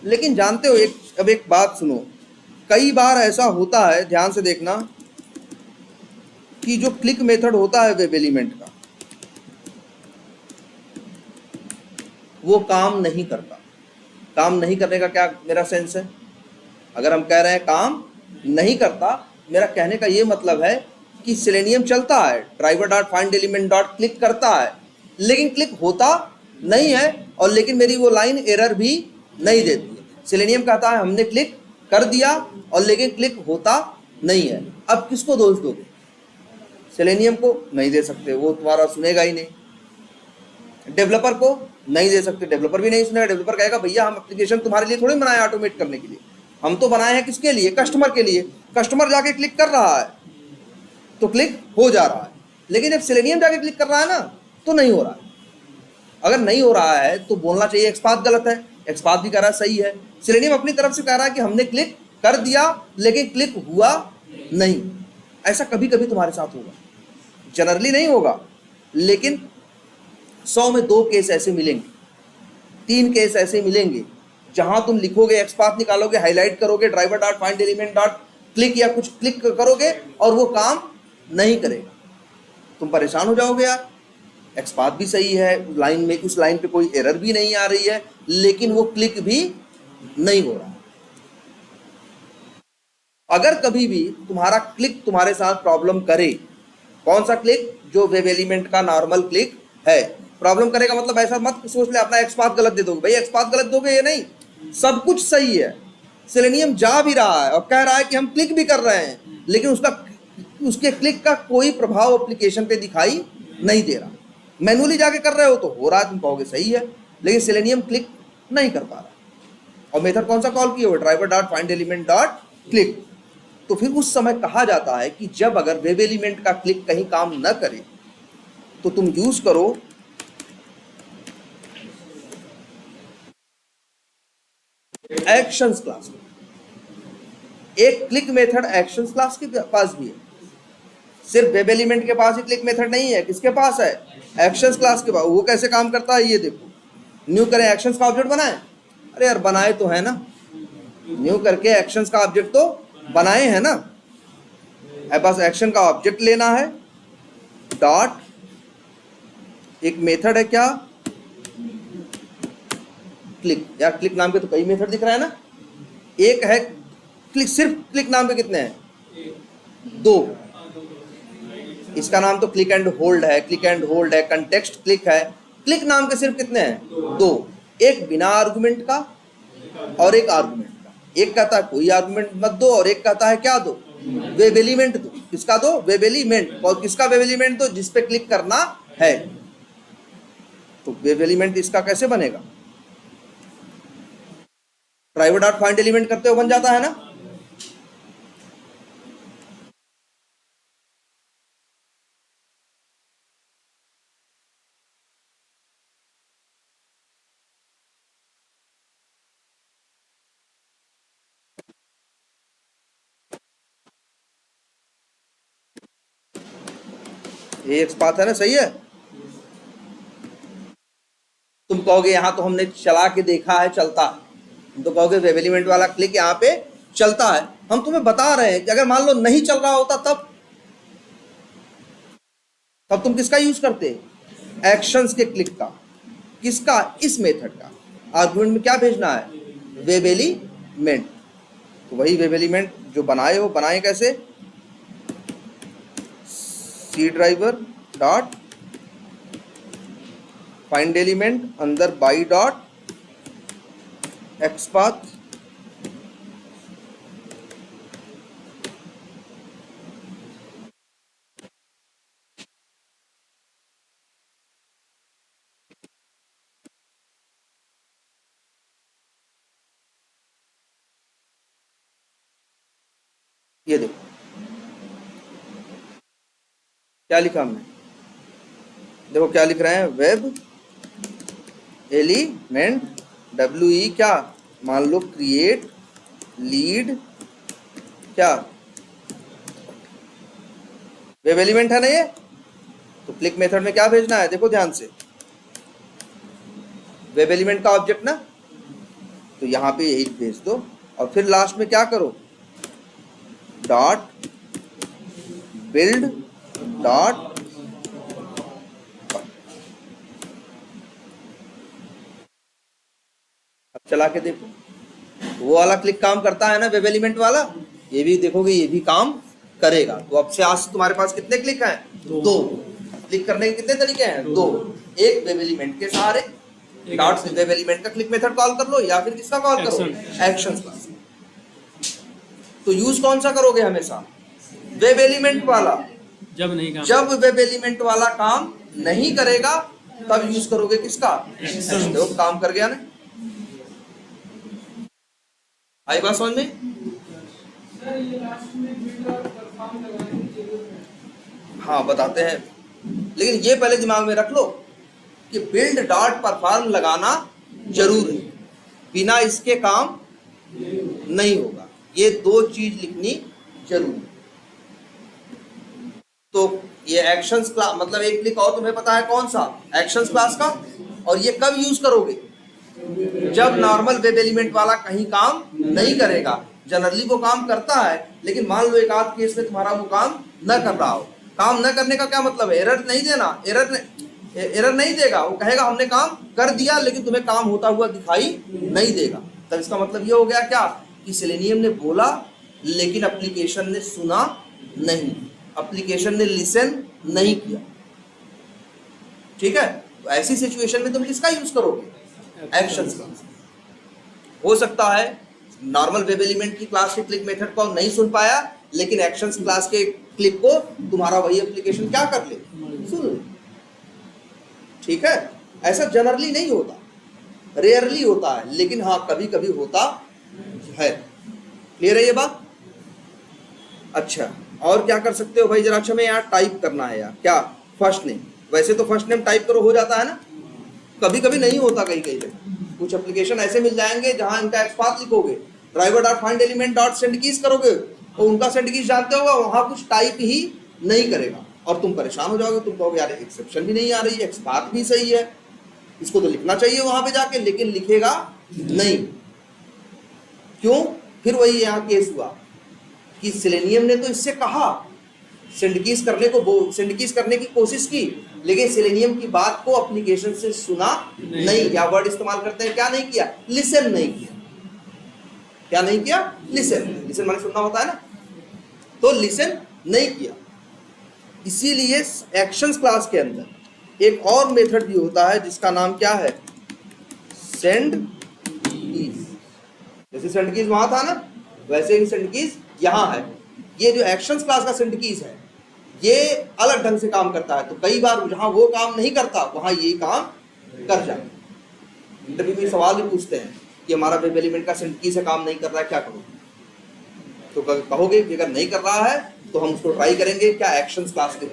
लेकिन जानते हो, अब एक बात सुनो, कई बार ऐसा होता है, ध्यान से देखना, कि जो क्लिक मेथड होता है वेब एलिमेंट का, वो काम नहीं करता। काम नहीं करने का क्या मेरा सेंस है, अगर हम कह रहे हैं काम नहीं करता, मेरा कहने का ये मतलब है कि सेलेनियम चलता है, driver dot find element dot click करता है, लेकिन क्लिक होता नहीं है, और लेकिन मेरी वो लाइन एरर भी नहीं देती है। सेलेनियम कहता है हमने क्लिक कर दिया, और लेकिन क्लिक होता नहीं है। अब किसको दोष दोगे, सेलेनियम को नहीं दे सकते, वो तुम्हारा सुनेगा ही नहीं। डेवलपर को नहीं दे सकते, डेवलपर भी नहीं सुनेगा। डेवलपर कहेगा भैया हम एप्लीकेशन तुम्हारे लिए थोड़ी बनाए ऑटोमेट करने के लिए, हम तो बनाए हैं किसके लिए, कस्टमर के लिए। कस्टमर जाके क्लिक कर रहा है तो क्लिक हो जा रहा है, लेकिन जब सेलेनियम जाके क्लिक कर रहा है ना, तो नहीं हो रहा है। अगर नहीं हो रहा है तो बोलना चाहिए एक्सपाथ गलत है, एक्सपाथ भी कह रहा है सही है। सेलेनियम अपनी तरफ से कह रहा है कि हमने क्लिक कर दिया लेकिन क्लिक हुआ नहीं। ऐसा कभी कभी तुम्हारे साथ होगा, जनरली नहीं होगा, लेकिन 100 में 2 केस ऐसे मिलेंगे, 3 केस ऐसे मिलेंगे, जहां तुम लिखोगे, एक्सपाथ निकालोगे, हाईलाइट करोगे, driver dot find element dot click या कुछ क्लिक करोगे और वो काम नहीं करेगा। तुम परेशान हो जाओगे यार, एक्सपाथ भी सही है, लाइन में उस लाइन पे कोई एरर भी नहीं आ रही है, लेकिन वो क्लिक भी नहीं हो रहा। अगर कभी भी तुम्हारा क्लिक तुम्हारे साथ प्रॉब्लम करे, कौन सा क्लिक, जो वेब एलिमेंट का नॉर्मल क्लिक है, प्रॉब्लम करेगा, मतलब ऐसा मत सोच ले अपना एक्सपाथ गलत दे दोगे। भाई एक्सपाथ गलत दोगे ये नहीं, सब कुछ सही है, सेलेनियम जा भी रहा है और कह रहा है कि हम क्लिक भी कर रहे हैं, लेकिन उसके क्लिक का कोई प्रभाव एप्लीकेशन पे दिखाई नहीं दे रहा। मैनुअली जाके कर रहे हो तो हो रहा है, तुम कहोगे सही है, लेकिन सेलेनियम क्लिक नहीं कर पा रहा। और मेथड कौन सा कॉल किया हुआ, driver dot find element dot click. तो फिर उस समय कहा जाता है कि जब अगर वेब एलिमेंट का क्लिक कहीं काम न करे तो तुम यूज करो एक्शंस क्लास। एक क्लिक मेथड एक्शंस क्लास के पास भी है, सिर्फ वेब एलिमेंट के पास ही क्लिक मेथड नहीं है, किसके पास है, एक्शंस क्लास के पास। वो कैसे काम करता है ये देखो, न्यू करें, एक्शंस का ऑब्जेक्ट बनाए, अरे यार बनाए तो है ना, न्यू करके एक्शंस का ऑब्जेक्ट तो बनाए हैं ना। अब बस एक्शन का ऑब्जेक्ट लेना है, डॉट एक मेथड है क्या, क्लिक। यार क्लिक नाम के तो कई मेथड दिख रहा है ना, एक है क्लिक, सिर्फ क्लिक नाम के कितने हैं, 2। इसका नाम तो क्लिक एंड होल्ड है, क्लिक एंड होल्ड है, कंटेक्स्ट क्लिक है। क्लिक नाम के सिर्फ कितने हैं, 2। एक बिना आर्गुमेंट का और एक आर्गुमेंट का। एक कहता है कोई आर्गुमेंट मत दो, और एक कहता है क्या दो, वेब एलिमेंट दो। किसका दो, वेब एलिमेंट। और किसका वेब एलिमेंट दो, जिस पे क्लिक करना है। तो वेब एलिमेंट इसका कैसे बनेगा, ड्राइवर डॉट फाइंड एलिमेंट करते हो बन जाता है ना। ये XPath है ना, सही है। तुम कहोगे यहाँ तो हमने चला के देखा है चलता है, तुम तो कहोगे वेब एलिमेंट वाला क्लिक यहाँ पे चलता है। हम तुम्हें बता रहे हैं कि अगर मान लो नहीं चल रहा होता तब तुम किसका यूज करते? एक्शंस के क्लिक का। किसका? इस मेथड का। आर्गुमेंट में क्या भेजना है? Web element. तो वही वेब एलिमेंट जो बनाए हो, बनाए कैसे? सी ड्राइवर डॉट फाइंड एलिमेंट अंदर बाई डॉट XPath, ये देखो क्या लिखा हमने, देखो क्या लिख रहे हैं, वेब एलिमेंट WE क्या, मान लो क्रिएट लीड क्या, वेब एलिमेंट है ना ये। तो क्लिक मेथड में क्या भेजना है, देखो ध्यान से, वेब एलिमेंट का ऑब्जेक्ट ना, तो यहां पे यही भेज दो और फिर लास्ट में क्या करो, डॉट बिल्ड डॉट चला के देखो, वो वाला क्लिक काम करता है ना वेब एलिमेंट वाला, ये भी देखोगे ये भी काम करेगा। तो अब से आज तुम्हारे पास कितने क्लिक हैं? दो। क्लिक करने के कितने तरीके हैं? दो। एक वेब एलिमेंट के सहारे डॉट से वेब एलिमेंट का क्लिक मेथड कॉल कर लो, या फिर किसका कॉल करो? एक्शंस का। तो यूज कौन सा करोगे हमेशा? वेब एलिमेंट वाला। जब वेब एलिमेंट वाला काम नहीं करेगा तब यूज करोगे किसका? देखो काम कर गया ना। आई बात समझ में? हाँ बताते हैं, लेकिन ये पहले दिमाग में रख लो कि बिल्ड डॉट परफॉर्म लगाना जरूर है, बिना इसके काम नहीं होगा। ये दो चीज लिखनी जरूरी। तो ये एक्शंस क्लास मतलब एक क्लिक और तुम्हें पता है कौन सा? एक्शंस क्लास का। और ये कब यूज करोगे? जब नॉर्मल वेब एलिमेंट वाला कहीं काम नहीं करेगा। जनरली वो काम करता है, लेकिन मान लो एक आध केस में तुम्हारा वो काम न कर रहा हो। काम न करने का क्या मतलब है? एरर नहीं देना। एरर नहीं देगा, वो कहेगा हमने काम कर दिया लेकिन तुम्हें काम होता हुआ दिखाई नहीं देगा। तब इसका मतलब ये हो गया क्या कि सेलेनियम ने बोला लेकिन एप्लीकेशन ने सुना नहीं, एप्लीकेशन ने लिसन नहीं किया। ठीक है, तो ऐसी सिचुएशन में तुम किसका यूज करोगे? एक्शंस का। हो सकता है नॉर्मल वेब एलिमेंट की क्लास के क्लिक मेथड को नहीं सुन पाया, लेकिन एक्शंस क्लास के क्लिक को तुम्हारा वही एप्लीकेशन क्या कर ले? सुन ले। ठीक है, ऐसा जनरली नहीं होता, रेयरली होता है, लेकिन हाँ कभी कभी होता है। क्लियर है ये बात? अच्छा, और क्या कर सकते हो भाई? जरा अच्छा, मैं यहाँ टाइप करना है यार, क्या फर्स्ट नेम। वैसे तो फर्स्ट नेम टाइप करो हो जाता है ना, कभी कभी नहीं होता। कई जगह कुछ एप्लीकेशन ऐसे मिल जाएंगे जहां इनका XPath लिखोगे, driver dot find element dot send keys करोगे, तो उनका सेंड कीज जानते होगा, वहां कुछ टाइप ही नहीं करेगा और तुम परेशान हो जाओगे। तुम कहोगे यार एक्सेप्शन भी नहीं आ रही है, XPath भी सही है, इसको तो लिखना चाहिए वहां पे जाके, लेकिन लिखेगा नहीं। क्यों? फिर वही यहाँ केस हुआ कि सेलेनियम ने तो इससे कहा, सिंडकीज करने की कोशिश की, लेकिन सेलेनियम की बात को एप्लीकेशन से सुना नहीं, या वर्ड इस्तेमाल करते हैं क्या नहीं किया? लिसन नहीं किया। क्या नहीं किया? लिसन माने सुनना होता है ना, तो लिसन नहीं किया। इसीलिए एक्शंस क्लास के अंदर एक और मेथड भी होता है जिसका नाम क्या है? Send keys. जैसे सेंड कीज वहां था ना, वैसे ही सेंड कीज यहां है। ये जो एक्शंस क्लास का सेंड कीज है ये अलग ढंग से काम करता है। तो कई बार जहां वो काम नहीं करता वहां ये काम कर जाए। इंटरव्यू में सवाल भी पूछते हैं कि हमारा वेब एलिमेंट का सेंड कीज से काम नहीं कर रहा है, क्या करोगे? तो कहोगे कि अगर नहीं कर रहा है तो हम उसको ट्राई करेंगे क्या? एक्शंस क्लास के।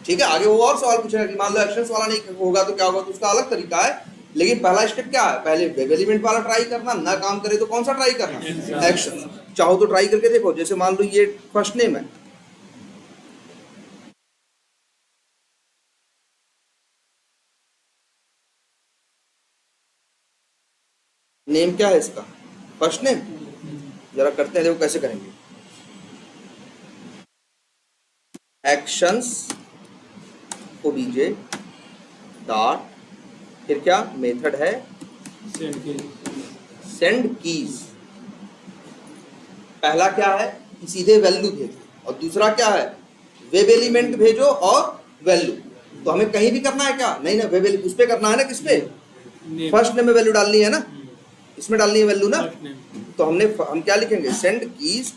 ठीक है, आगे वो और सवाल पूछेगा कि मान लो एक्शंस वाला नहीं होगा तो क्या होगा, तो उसका अलग तरीका है। लेकिन पहला स्टेप क्या है? पहले वेब एलिमेंट वाला ट्राई करना, ना काम करे तो कौन सा ट्राई करना? एक्शन। चाहो तो ट्राई करके देखो। जैसे मान लो ये फर्स्ट नेम है, नेम क्या है इसका, फर्स्ट नेम। जरा करते हैं, देखो कैसे करेंगे। एक्शंस ओबीजे डॉट, फिर क्या मेथड है सेंड कीज। पहला क्या है कि सीधे वैल्यू भेजो, और दूसरा क्या है वेब एलिमेंट भेजो और वैल्यू। तो हमें कहीं भी करना है क्या, नहीं ना, वेब उस पे करना है ना, किस पे, फर्स्ट नेम में वैल्यू डालनी है ना, इसमें डालनी है वैल्यू ना। तो हम क्या लिखेंगे, सेंड कीज।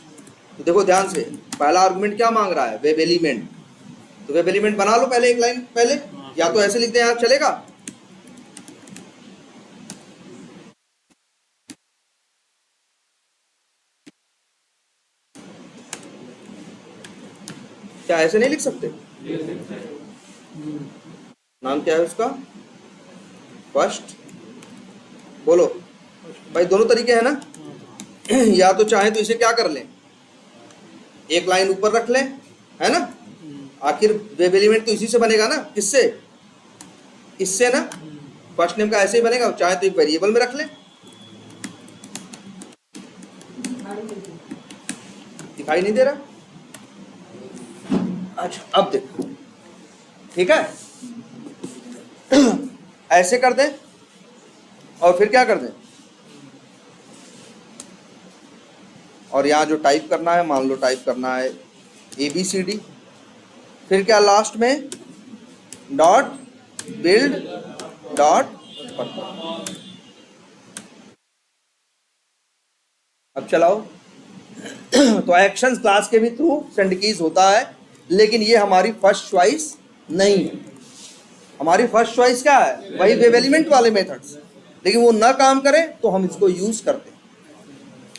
तो देखो ध्यान से, पहला आर्गुमेंट क्या मांग रहा है, वेब एलिमेंट। तो वेब एलिमेंट बना लो पहले, एक लाइन पहले, या तो ऐसे लिख दें यार, चलेगा। क्या ऐसे नहीं लिख सकते, नाम क्या है उसका, फर्स्ट। बोलो भाई, दोनों तरीके हैं ना। या तो चाहे तो इसे क्या कर लें, एक लाइन ऊपर रख लें, है ना, आखिर वेब एलिमेंट तो इसी से बनेगा ना, किससे, इससे ना। फर्स्ट नेम का ऐसे ही बनेगा, चाहे तो एक वेरिएबल में रख लें। दिखाई नहीं दे रहा, अच्छा अब देखो, ठीक है। ऐसे कर दें, और फिर क्या कर दें, और यहाँ जो टाइप करना है, मान लो टाइप करना है ABCD, फिर क्या लास्ट में डॉट बिल्ड डॉट। अब चलाओ। तो एक्शंस क्लास के भी थ्रू सेंड कीज होता है, लेकिन ये हमारी फर्स्ट चॉइस नहीं है। हमारी फर्स्ट चॉइस क्या है, वही वेब एलिमेंट वाले मेथड्स, लेकिन वो ना काम करें तो हम इसको यूज करते हैं।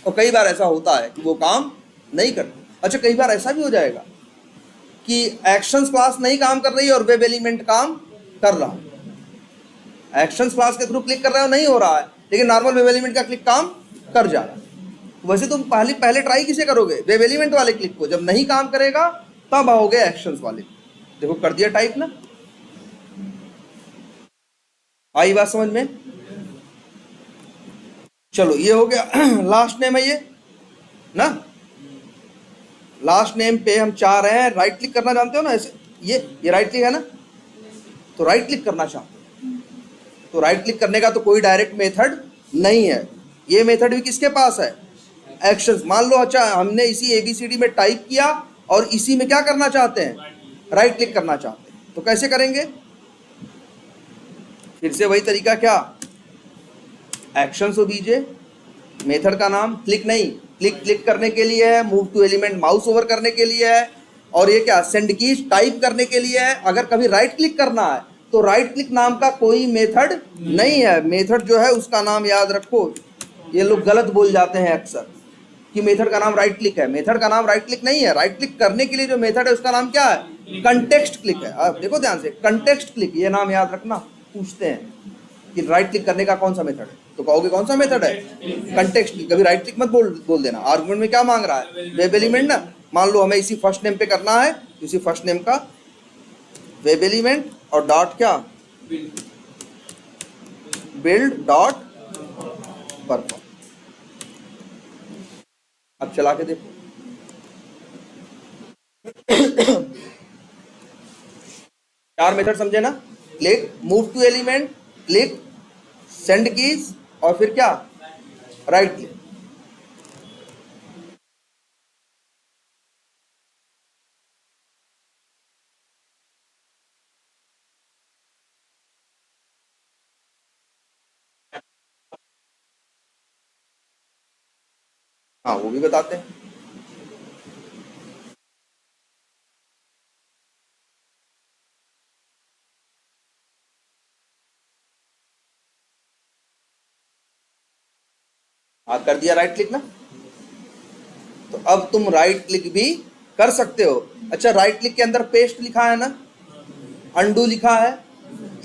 और कई बार ऐसा होता है कि वो काम नहीं करते। अच्छा, कई बार ऐसा भी हो जाएगा कि एक्शंस क्लास नहीं काम कर रही है और वेब एलिमेंट काम कर रहा है। एक्शंस क्लास के थ्रू क्लिक कर रहे हो, नहीं हो रहा है, लेकिन नॉर्मल वेब एलिमेंट का क्लिक काम कर जा रहा है। वैसे तुम पहले ट्राई किसे करोगे, वेब एलिमेंट वाले क्लिक को। जब नहीं काम करेगा तब आओगे एक्शंस वाले। देखो कर दिया टाइप ना, आई बात समझ में। चलो ये हो गया। लास्ट नेम है ये ना, लास्ट नेम पे हम चाह रहे हैं राइट क्लिक करना, जानते हो ना, ऐसे ये राइट क्लिक है ना, तो राइट क्लिक करना चाहते हो। तो राइट क्लिक करने का तो कोई डायरेक्ट मेथड नहीं है, ये मेथड भी किसके पास है, एक्शंस। मान लो अच्छा हमने इसी ABCD में टाइप किया और इसी में क्या करना चाहते हैं, राइट क्लिक करना चाहते हैं, तो कैसे करेंगे, फिर से वही तरीका, क्या एक्शंस ओबीजे, मेथड का नाम, क्लिक नहीं, क्लिक करने के लिए है, move to element mouse over करने के लिए है, और ये क्या सेंड कीज टाइप करने के लिए है। अगर कभी राइट क्लिक करना है तो राइट क्लिक नाम का कोई मेथड नहीं है। मेथड जो है उसका नाम याद रखो, ये लोग गलत बोल जाते हैं अक्सर कि मेथड का नाम राइट क्लिक है। मेथड का नाम राइट क्लिक नहीं है। राइट क्लिक करने के लिए जो मेथड है उसका नाम क्या है, कंटेक्स्ट क्लिक है। अब देखो ध्यान से, कंटेक्स्ट क्लिक, ये नाम याद रखना। पूछते हैं कि राइट क्लिक करने का कौन सा मेथड है, तो कहोगे कौन सा मेथड है, कंटेक्स्ट क्लिक। कभी राइट क्लिक मत बोल देना। आर्गुमेंट में क्या मांग रहा है, वेब एलिमेंट ना। मान लो हमें इसी फर्स्ट नेम पे करना है, इसी फर्स्ट नेम का वेब एलिमेंट और डॉट क्या, बिल्ड डॉट परफॉर्म। अब चला के देखो। चार मेथड समझे ना, click, move to element, click, send keys, और फिर क्या, राइट क्लिक। हाँ वो भी बताते हैं। हाँ कर दिया राइट क्लिक ना, तो अब तुम राइट क्लिक भी कर सकते हो। अच्छा, राइट क्लिक के अंदर पेस्ट लिखा है ना, अंडू लिखा है,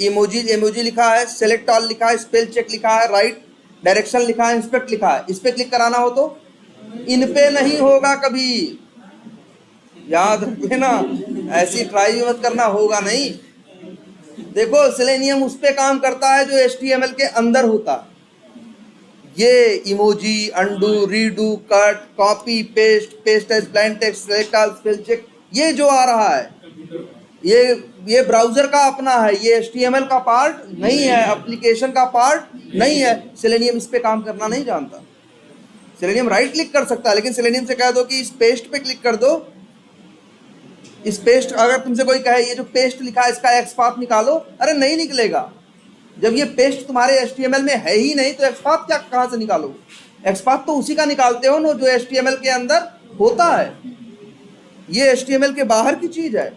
इमोजी लिखा है, सेलेक्ट ऑल लिखा है, स्पेल चेक लिखा है, राइट डायरेक्शन लिखा है, इंस्पेक्ट लिखा है। इस पे क्लिक कराना हो तो इन पे नहीं होगा कभी, याद रख लेना। ऐसी ट्राई भी मत करना, होगा नहीं। देखो सेलेनियम उस पे काम करता है जो HTML के अंदर होता है। ये emoji, undo, redo, cut, copy, paste, paste as plain text, select all, spell check, ये जो आ रहा है ये ब्राउजर का अपना है, ये HTML का पार्ट नहीं है, एप्लीकेशन का पार्ट नहीं है। सेलेनियम इस पे काम करना नहीं जानता। सेलेनियम राइट क्लिक कर सकता है, लेकिन सेलेनियम से कह दो कि इस पेस्ट पे क्लिक कर दो, इस पेस्ट, अगर तुमसे कोई कहे ये जो पेस्ट लिखा है इसका एक्सपाथ निकालो, अरे नहीं निकलेगा। जब ये पेस्ट तुम्हारे HTML में है ही नहीं तो एक्सपाथ क्या कहाँ से निकालो? एक्सपाथ तो उसी का निकालते हो ना जो HTML के अंदर होता है, ये HTML के बाहर की चीज है।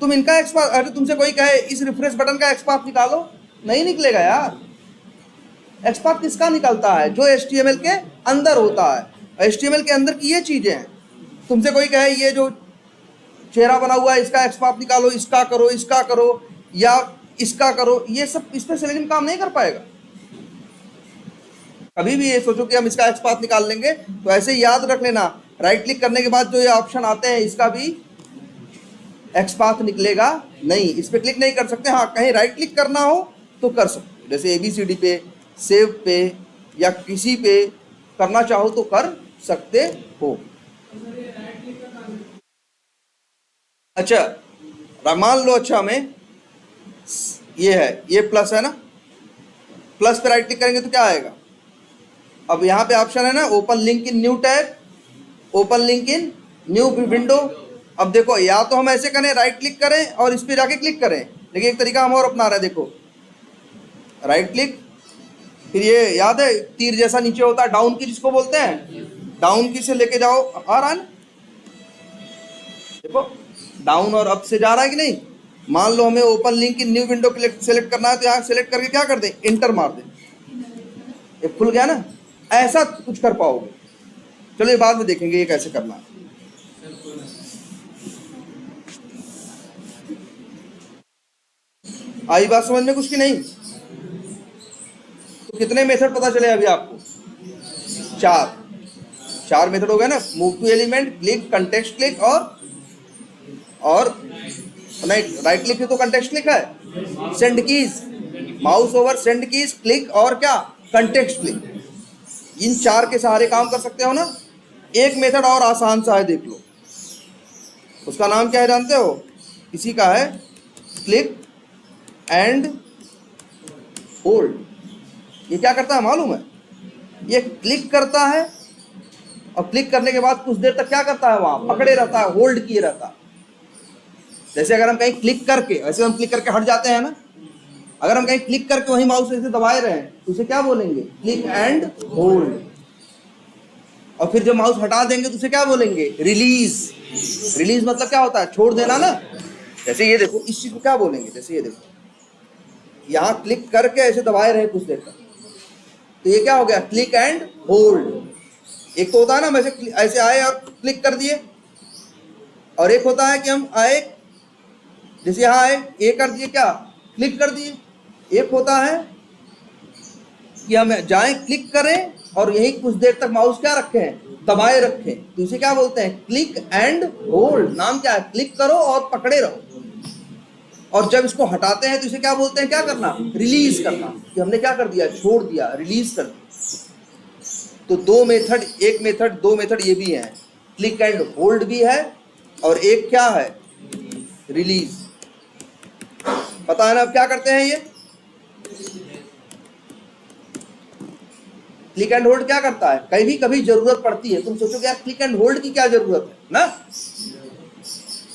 तुम इनका एक्सपाथ, अरे तुमसे कोई कहे इस रिफ्रेश बटन का एक्सपाथ निकालो, नहीं निकलेगा यार। एक्सपाथ किसका निकलता है? जो HTML के अंदर होता है, HTML के अंदर की ये चीजें हैं। तुमसे कोई कहे ये जो चेहरा बना हुआ है इसका एक्सपाथ निकालो, इसका करो या इसका करो, ये सब इस पर सेलेनियम काम नहीं कर पाएगा। कभी भी ये सोचो कि हम इसका एक्सपाथ निकाल लेंगे तो ऐसे ही याद रख लेना, राइट क्लिक करने के बाद जो ये ऑप्शन आते हैं इसका भी एक्सपाथ निकलेगा नहीं, इस पर क्लिक नहीं कर सकते। हाँ, कहीं राइट क्लिक करना हो तो कर सकते, जैसे ABCD पे, सेव पे या किसी पे करना चाहो तो कर सकते हो। अच्छा मान लो, अच्छा हमें ये है, ये प्लस है ना, प्लस पे राइट क्लिक करेंगे तो क्या आएगा? अब यहाँ पे ऑप्शन है ना open link in new tab, open link in new window. अब देखो, या तो हम ऐसे करें राइट क्लिक करें और इस पे जाके क्लिक करें, लेकिन एक तरीका हम और अपना रहे हैं। देखो राइट क्लिक, फिर ये याद है तीर जैसा नीचे होता है डाउन की जिसको बोलते हैं, डाउन की से लेके जाओ, आ रहा है ना, देखो डाउन और अप से जा रहा है कि नहीं। मान लो हमें open link in new window select करना है तो यहाँ सेलेक्ट करके क्या कर दें, इंटर मार दें, ये खुल गया ना। ऐसा कुछ कर पाओगे, चलो ये बाद में देखेंगे ये कैसे करना है। आई बात समझ में कुछ की नहीं? तो कितने मेथड पता चले अभी आपको? चार मेथड हो गए ना, move to element, click, context click और नहीं, राइट क्लिक तो कंटेक्स्ट क्लिक है, send keys, mouse over send keys, click और क्या, कंटेक्स्ट क्लिक। इन चार के सहारे काम कर सकते हो ना। एक मेथड और आसान सा है, देख लो, उसका नाम क्या है जानते हो? किसी का है क्लिक एंड होल्ड। ये क्या करता है मालूम है? ये क्लिक करता है और क्लिक करने के बाद कुछ देर तक क्या करता है, वहां पकड़े रहता है, होल्ड किए रहता है। जैसे अगर हम कहीं क्लिक करके, ऐसे हम क्लिक करके हट जाते हैं ना, अगर हम कहीं क्लिक करके वहीं माउस ऐसे दबाए रहे तो उसे क्या बोलेंगे, क्लिक एंड होल्ड। और फिर जब माउस हटा देंगे तो उसे क्या बोलेंगे, रिलीज। रिलीज मतलब क्या होता है, छोड़ देना ना। जैसे ये देखो, इस चीज को क्या बोलेंगे, जैसे ये देखो यहाँ क्लिक करके ऐसे दबाए रहे कुछ देर तक, तो ये क्या हो गया, क्लिक एंड होल्ड। एक तो होता है ना हम ऐसे आए और क्लिक कर दिए, और एक होता है कि हम आए जैसे यहाँ आए, ये कर दिए, क्या क्लिक कर दिए। एक होता है कि हम जाएं क्लिक करें और यही कुछ देर तक माउस क्या रखें, दबाए रखें, तो इसे क्या बोलते हैं, क्लिक एंड होल्ड। नाम क्या है, क्लिक करो और पकड़े रहो। और जब इसको हटाते हैं तो इसे क्या बोलते हैं, क्या करना, रिलीज करना, कि हमने क्या कर दिया, छोड़ दिया, रिलीज कर दिया। तो दो मेथड, एक मेथड, दो मेथड ये भी हैं, क्लिक एंड होल्ड भी है और एक क्या है, रिलीज। पता है ना अब क्या करते हैं ये? क्लिक एंड होल्ड क्या करता है, कभी कभी जरूरत पड़ती है, तुम सोचोगे यार क्लिक एंड होल्ड की क्या जरूरत है ना।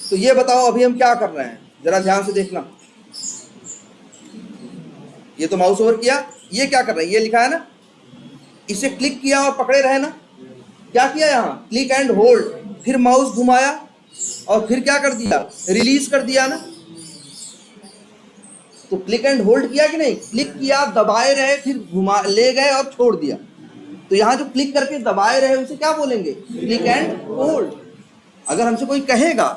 तो ये बताओ अभी हम क्या कर रहे हैं, जरा ध्यान से देखना। ये तो माउस ओवर किया, ये क्या कर रहे हैं, ये लिखा है ना, इसे क्लिक किया और पकड़े रहे ना, क्या किया यहाँ, क्लिक एंड होल्ड, फिर माउस घुमाया और फिर क्या कर दिया, रिलीज कर दिया ना। तो क्लिक एंड होल्ड किया कि नहीं, क्लिक किया, दबाए रहे, फिर घुमा ले गए और छोड़ दिया। तो यहाँ जो क्लिक करके दबाए रहे उसे क्या बोलेंगे, क्लिक एंड होल्ड। अगर हमसे कोई कहेगा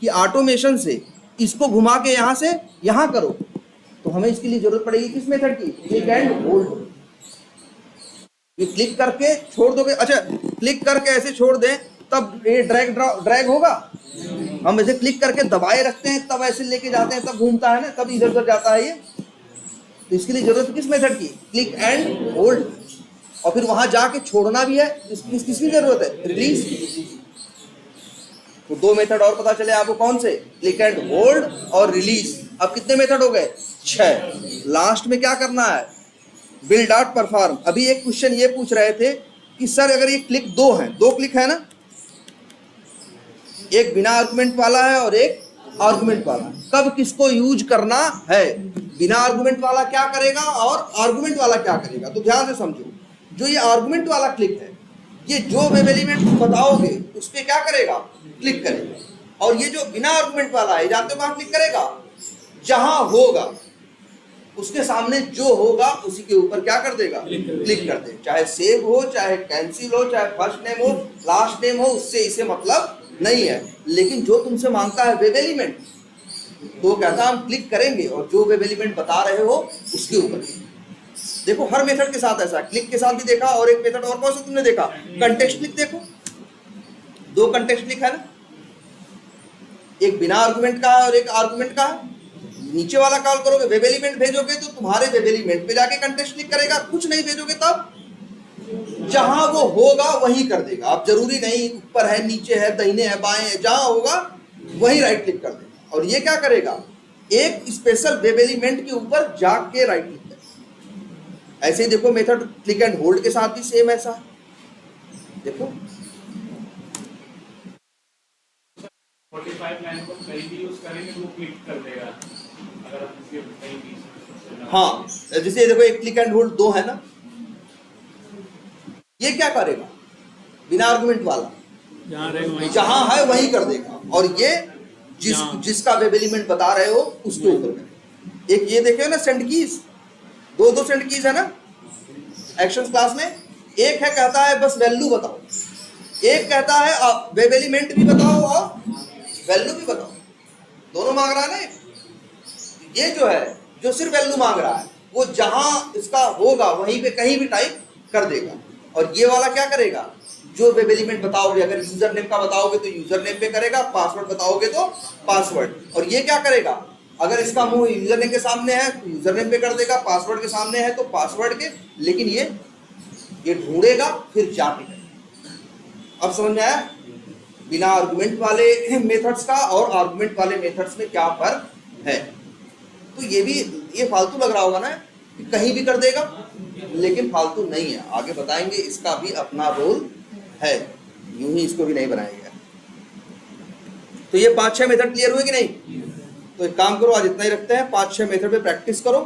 कि ऑटोमेशन से इसको घुमा के यहाँ से यहाँ करो, तो हमें इसके लिए जरूरत पड़ेगी किस मेथड की, क्लिक एंड होल्ड। ये क्लिक करके छोड़ दोगे, अच्छा क्लिक करके ऐसे छोड़ दें तब ये ड्रैग होगा। हम ऐसे क्लिक करके दबाए रखते हैं तब ऐसे लेके जाते हैं, तब घूमता है ना, तब इधर उधर जाता है ये। तो इसके लिए जरूरत किस मेथड की, क्लिक एंड होल्ड। और फिर वहां जाके छोड़ना भी है, किसकी जरूरत है? रिलीज की। तो दो मेथड और पता चले आपको, कौन से? क्लिक एंड होल्ड और रिलीज। अब कितने मेथड हो गए? 6। लास्ट में क्या करना है? Will dot perform. अभी एक क्वेश्चन ये पूछ रहे थे कि सर अगर ये क्लिक दो हैं, 2 क्लिक है ना, एक बिना आर्गुमेंट वाला है और एक आर्गुमेंट वाला, कब किसको यूज करना है? बिना आर्गुमेंट वाला क्या करेगा और आर्गुमेंट वाला क्या करेगा? तो ध्यान से समझो, जो ये आर्गुमेंट वाला क्लिक है, ये जो वेब एलिमेंट बताओगे उस पर क्या करेगा? क्लिक करेगा। और ये जो बिना आर्गुमेंट वाला है, जानते हो कहां क्लिक करेगा? जहां होगा, उसके सामने जो होगा उसी के ऊपर क्या कर देगा? क्लिक कर देगा। चाहे सेव हो, चाहे कैंसिल हो, चाहे फर्स्ट नेम हो, लास्ट नेम हो, उससे इसे मतलब नहीं है। लेकिन जो तुमसे मांगता है वेब एलिमेंट, तो कहता हम क्लिक करेंगे और जो वेब एलिमेंट बता रहे हो उसके ऊपर। देखो हर मेथड के साथ ऐसा, क्लिक के साथ भी देखा, और एक मेथड और कौन सा तुमने देखा? Context click. देखो 2 कंटेक्स्ट क्लिक है ना, एक बिना आर्गुमेंट का है और एक आर्गुमेंट का है। नीचे वाला कॉल करोगे, वेब एलिमेंट भेजोगे तो तुम्हारे वेब एलिमेंट पे जाके कंटेक्स्ट क्लिक करेगा। कुछ नहीं भेजोगे तब जहां वो होगा वहीं कर देगा। अब जरूरी नहीं ऊपर है, नीचे है, दाहिने है, बाएं है, जहां होगा वहीं राइट क्लिक कर देगा। और ये क्या करेगा? एक स्पेशल वेब एलिमेंट के ऊपर जाके राइट क्लिक करेगा। ऐसे ही देखो मेथड क्लिक एंड होल्ड के साथ भी सेम ऐसा है। देखो 45 लाइन को कहीं भी यूज करेंगे तो वो क्लिक कर देगा, अगर आप इसके कहीं भी। हाँ, जैसे देखो एक क्लिक एंड होल्ड 2 है ना, ये क्या करेगा? बिना आर्गुमेंट वाला जहां है वहीं कर देगा। और ये जिसका वेब एलिमेंट बता रहे हो उसके ऊपर करेगा। एक ये देखे ना सेंड कीज, 2 सेंड कीज है ना एक्शंस क्लास में। एक है कहता है बस वैल्यू बताओ, एक कहता है वेब एलिमेंट भी बताओ और वैल्यू भी बताओ। दोनों मांग रहा है ना। ये जो है, जो सिर्फ वैल्यू मांग रहा है, वो जहां इसका होगा वहीं पे कहीं भी टाइप कर देगा। और ये वाला क्या करेगा? जो वेब एलिमेंट बताओगे, अगर यूजर नेम का बताओगे तो यूजर नेम पे करेगा, पासवर्ड बताओगे तो पासवर्ड। और ये क्या करेगा? अगर इसका मुंह यूजर नेम के सामने है तो यूजर नेम पे कर देगा, पासवर्ड के सामने है तो पासवर्ड के। लेकिन ये ढूंढेगा फिर जाके करेगा। अब समझ में आया बिना आर्गुमेंट वाले मेथड्स का और आर्गुमेंट वाले मेथड्स में क्या फर्क है? तो ये फालतू लग रहा होगा ना कि कहीं भी कर देगा, लेकिन फालतू नहीं है। आगे बताएंगे इसका भी अपना रोल है, यूं ही इसको भी नहीं बनाएगा। तो ये 5-6 मेथड क्लियर हुए कि नहीं? तो एक काम करो, आज इतना ही रखते हैं। 5-6 मेथड पे प्रैक्टिस करो।